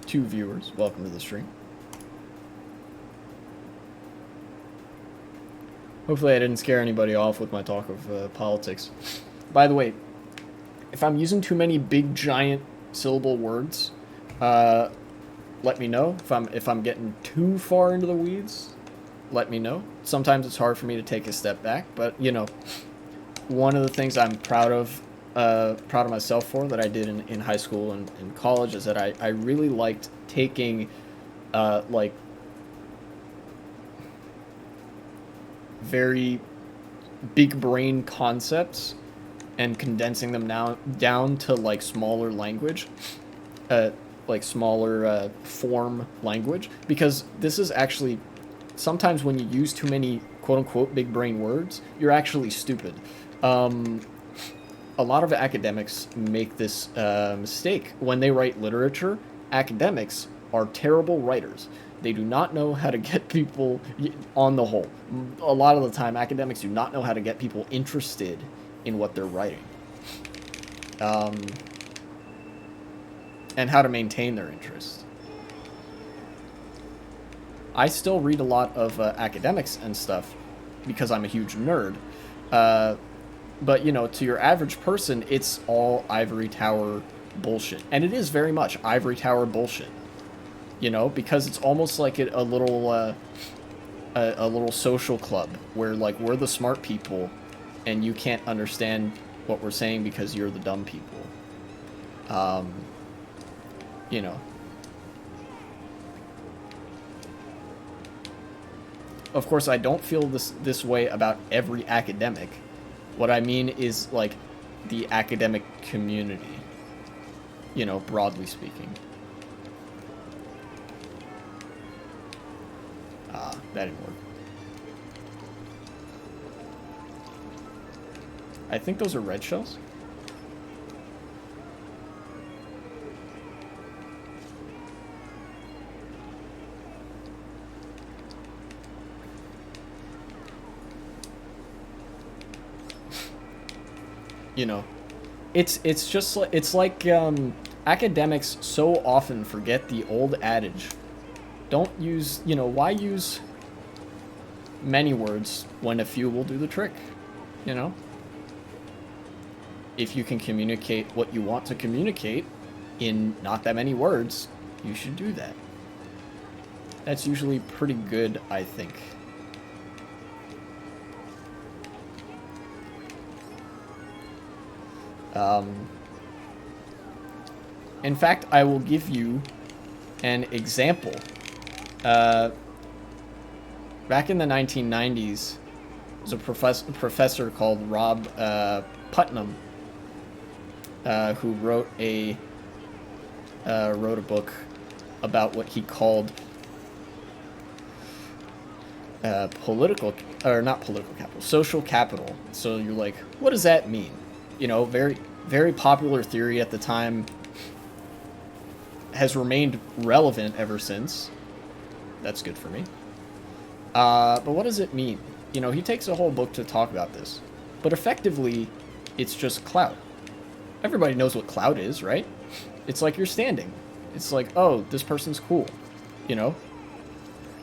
Two viewers, welcome to the stream. Hopefully I didn't scare anybody off with my talk of politics. By the way, if I'm using too many big giant syllable words, let me know. If I'm getting too far into the weeds, let me know. Sometimes it's hard for me to take a step back, but you know, one of the things I'm proud of myself for that I did in high school and in college is that I really liked taking like very big brain concepts and condensing them down to like smaller language, like smaller form language, because this is actually sometimes when you use too many quote-unquote big brain words, you're actually stupid. A lot of academics make this mistake. When they write literature, academics are terrible writers. They do not know how to get people, on the whole, a lot of the time, academics do not know how to get people interested in what they're writing. And how to maintain their interest. I still read a lot of academics and stuff because I'm a huge nerd. But, you know, to your average person, it's all ivory tower bullshit. And it is very much ivory tower bullshit. You know, because it's almost like a little social club where, like, we're the smart people and you can't understand what we're saying because you're the dumb people. you know. Of course, I don't feel this way about every academic. What I mean is, like, the academic community, you know, broadly speaking. That didn't work. I think those are red shells. You know, it's just like, it's like academics so often forget the old adage. Don't use, you know, why use many words when a few will do the trick, you know? If you can communicate what you want to communicate in not that many words, you should do that. That's usually pretty good, I think. In fact, I will give you an example. Back in the 1990s, there was a professor called Rob Putnam who wrote a book about what he called social capital. So you're like, what does that mean? You know, very, very popular theory at the time, has remained relevant ever since. That's good for me. But what does it mean? You know, he takes a whole book to talk about this. But effectively, it's just clout. Everybody knows what clout is, right? It's like you're standing. It's like, oh, this person's cool. You know?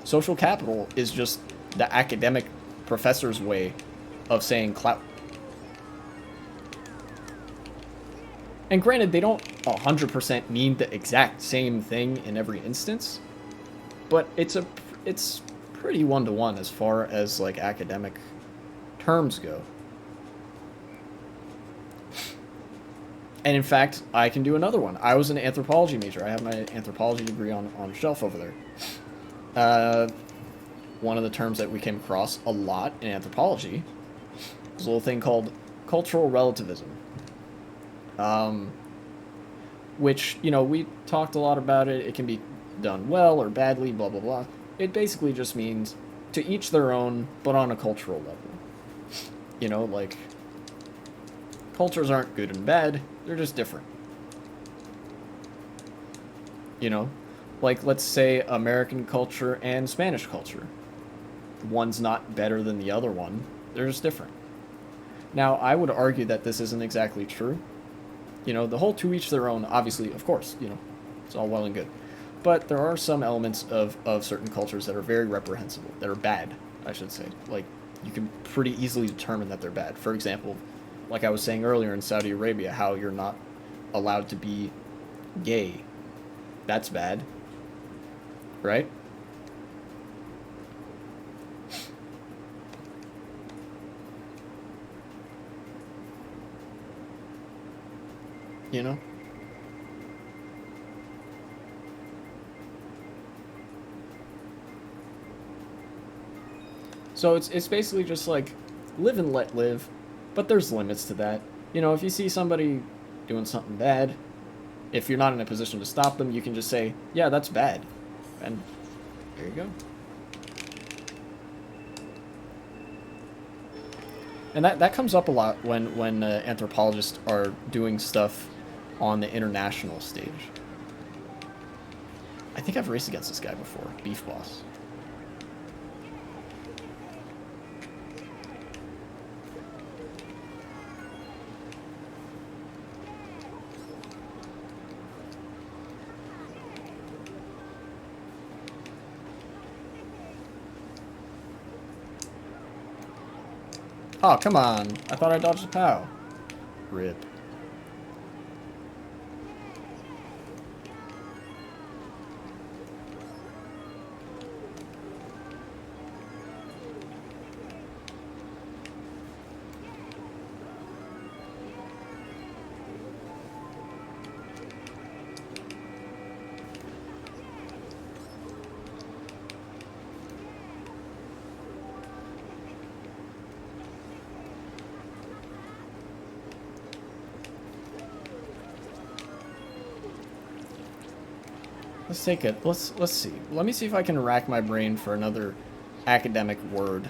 Social capital is just the academic professor's way of saying clout. And granted, they don't 100% mean the exact same thing in every instance, but it's pretty one-to-one as far as, like, academic terms go. And in fact, I can do another one. I was an anthropology major. I have my anthropology degree on a shelf over there. One of the terms that we came across a lot in anthropology was a little thing called cultural relativism. Which, you know, we talked a lot about it. It can be done well or badly, blah, blah, blah. It basically just means to each their own, but on a cultural level. You know, like, cultures aren't good and bad. They're just different. You know, like, let's say American culture and Spanish culture. One's not better than the other one. They're just different. Now, I would argue that this isn't exactly true. You know, the whole to each their own, obviously, of course, you know, it's all well and good. But there are some elements of certain cultures that are very reprehensible, that are bad, I should say. Like, you can pretty easily determine that they're bad. For example, like I was saying earlier in Saudi Arabia, how you're not allowed to be gay. That's bad. Right? You know? So it's basically just like, live and let live, but there's limits to that. You know, if you see somebody doing something bad, if you're not in a position to stop them, you can just say, yeah, that's bad. And there you go. And that comes up a lot when anthropologists are doing stuff on the international stage. I think I've raced against this guy before, Beef Boss. Oh, come on. I thought I dodged the POW. Rip. Let's take it. Let's see. Let me see if I can rack my brain for another academic word.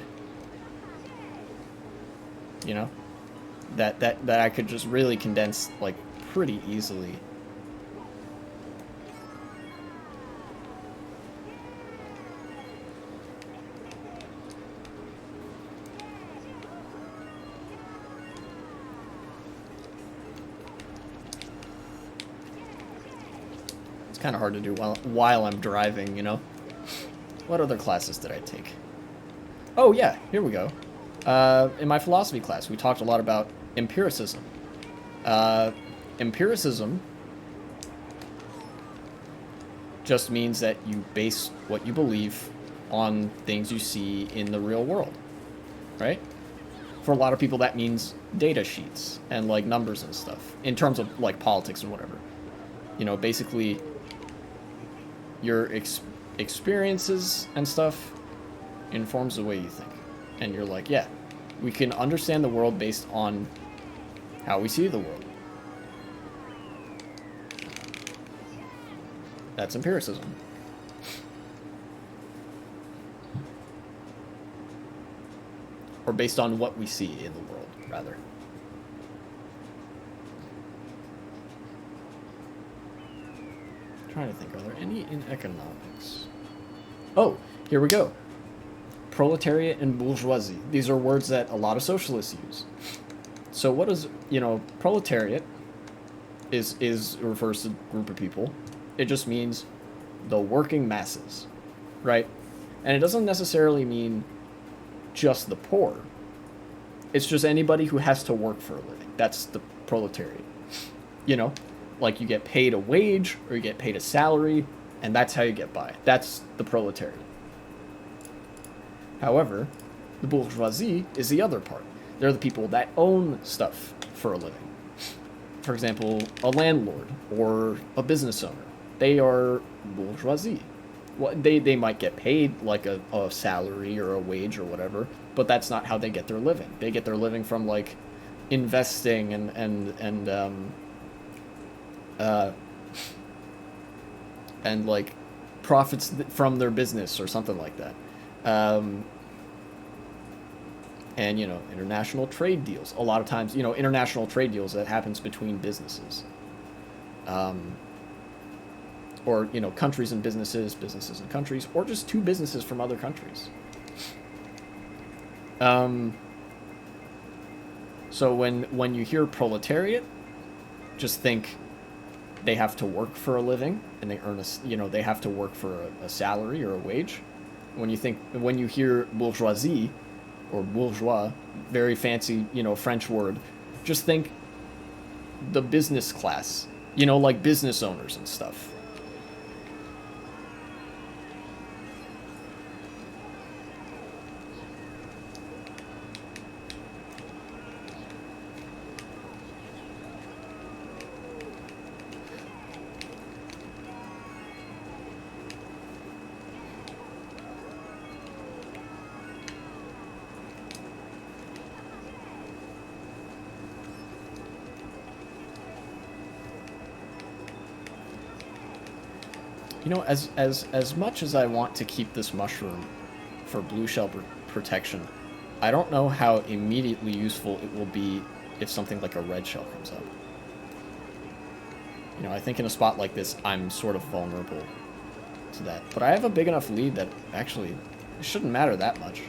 You know, that I could just really condense like pretty easily. Kind of hard to do while I'm driving, you know. What other classes did I take? Oh yeah, here we go. In my philosophy class, we talked a lot about empiricism. Empiricism just means that you base what you believe on things you see in the real world, right? For a lot of people, that means data sheets and like numbers and stuff in terms of like politics or whatever. You know, basically your experiences and stuff informs the way you think. And you're like, yeah, we can understand the world based on how we see the world. That's empiricism. Or based on what we see in the world, rather. Trying to think, are there any in economics? Oh, here we go. Proletariat and bourgeoisie. These are words that a lot of socialists use. So what is, you know, proletariat is refers to a group of people. It just means the working masses, right? And it doesn't necessarily mean just the poor. It's just anybody who has to work for a living. That's the proletariat. You know? Like, you get paid a wage, or you get paid a salary, and that's how you get by. That's the proletariat. However, the bourgeoisie is the other part. They're the people that own stuff for a living. For example, a landlord or a business owner. They are bourgeoisie. Well, they might get paid like a salary or a wage or whatever, but that's not how they get their living. They get their living from like investing and like profits from their business or something like that. And, you know, international trade deals. A lot of times, you know, international trade deals that happens between businesses. Or, you know, countries and businesses, businesses and countries, or just two businesses from other countries. So when you hear proletariat, just think they have to work for a living and they earn they have to work for a salary or a wage. When you hear bourgeoisie or bourgeois, very fancy, you know, French word, just think the business class, you know, like business owners and stuff. You know, as much as I want to keep this mushroom for blue shell protection, I don't know how immediately useful it will be if something like a red shell comes up. You know, I think in a spot like this, I'm sort of vulnerable to that. But I have a big enough lead that actually it shouldn't matter that much.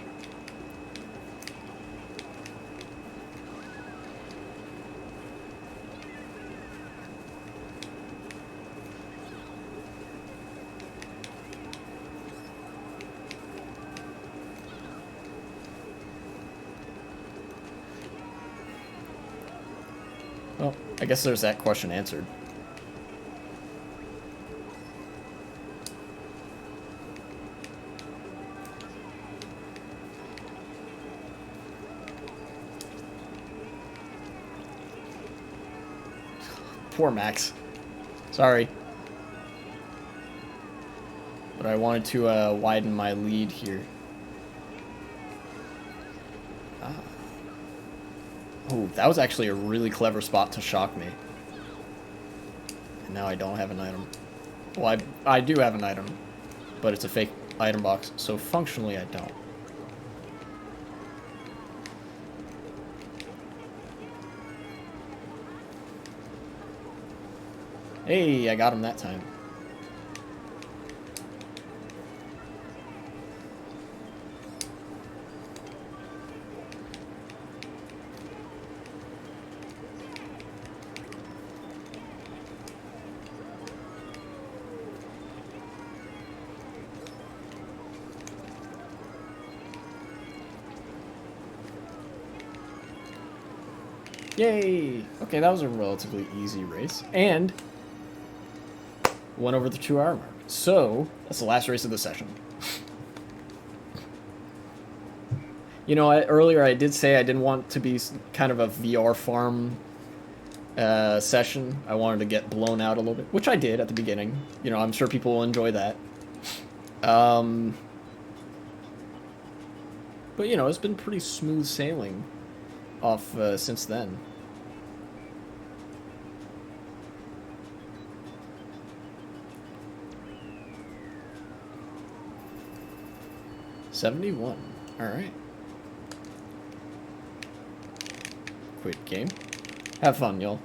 Well, I guess there's that question answered. Poor Max. Sorry. But I wanted to widen my lead here. Oh, that was actually a really clever spot to shock me. And now I don't have an item. Well, I do have an item, but it's a fake item box, so functionally I don't. Hey, I got him that time. Yay! Okay, that was a relatively easy race. And went over the 2-hour mark. So, that's the last race of the session. You know, earlier I did say I didn't want to be kind of a VR farm session. I wanted to get blown out a little bit, which I did at the beginning. You know, I'm sure people will enjoy that. But, you know, it's been pretty smooth sailing off since then. $71. Alright. Quit game. Have fun, y'all.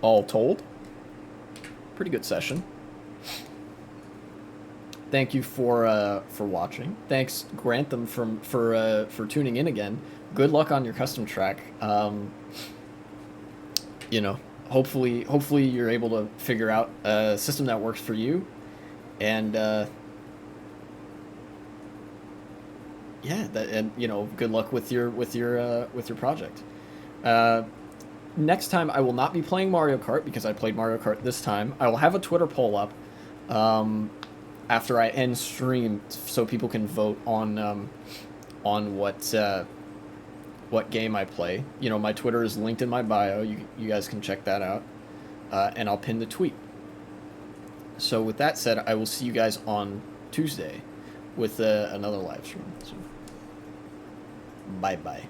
All told, pretty good session. Thank you for watching. Thanks, Grantham, for tuning in again. Good luck on your custom track. You know, hopefully you're able to figure out a system that works for you, and yeah, and you know, good luck with your project. Next time I will not be playing Mario Kart because I played Mario Kart this time. I will have a Twitter poll up after I end stream, so people can vote on what game I play. You know, my Twitter is linked in my bio. You guys can check that out, and I'll pin the tweet. So with that said, I will see you guys on Tuesday with another live stream. So, bye bye.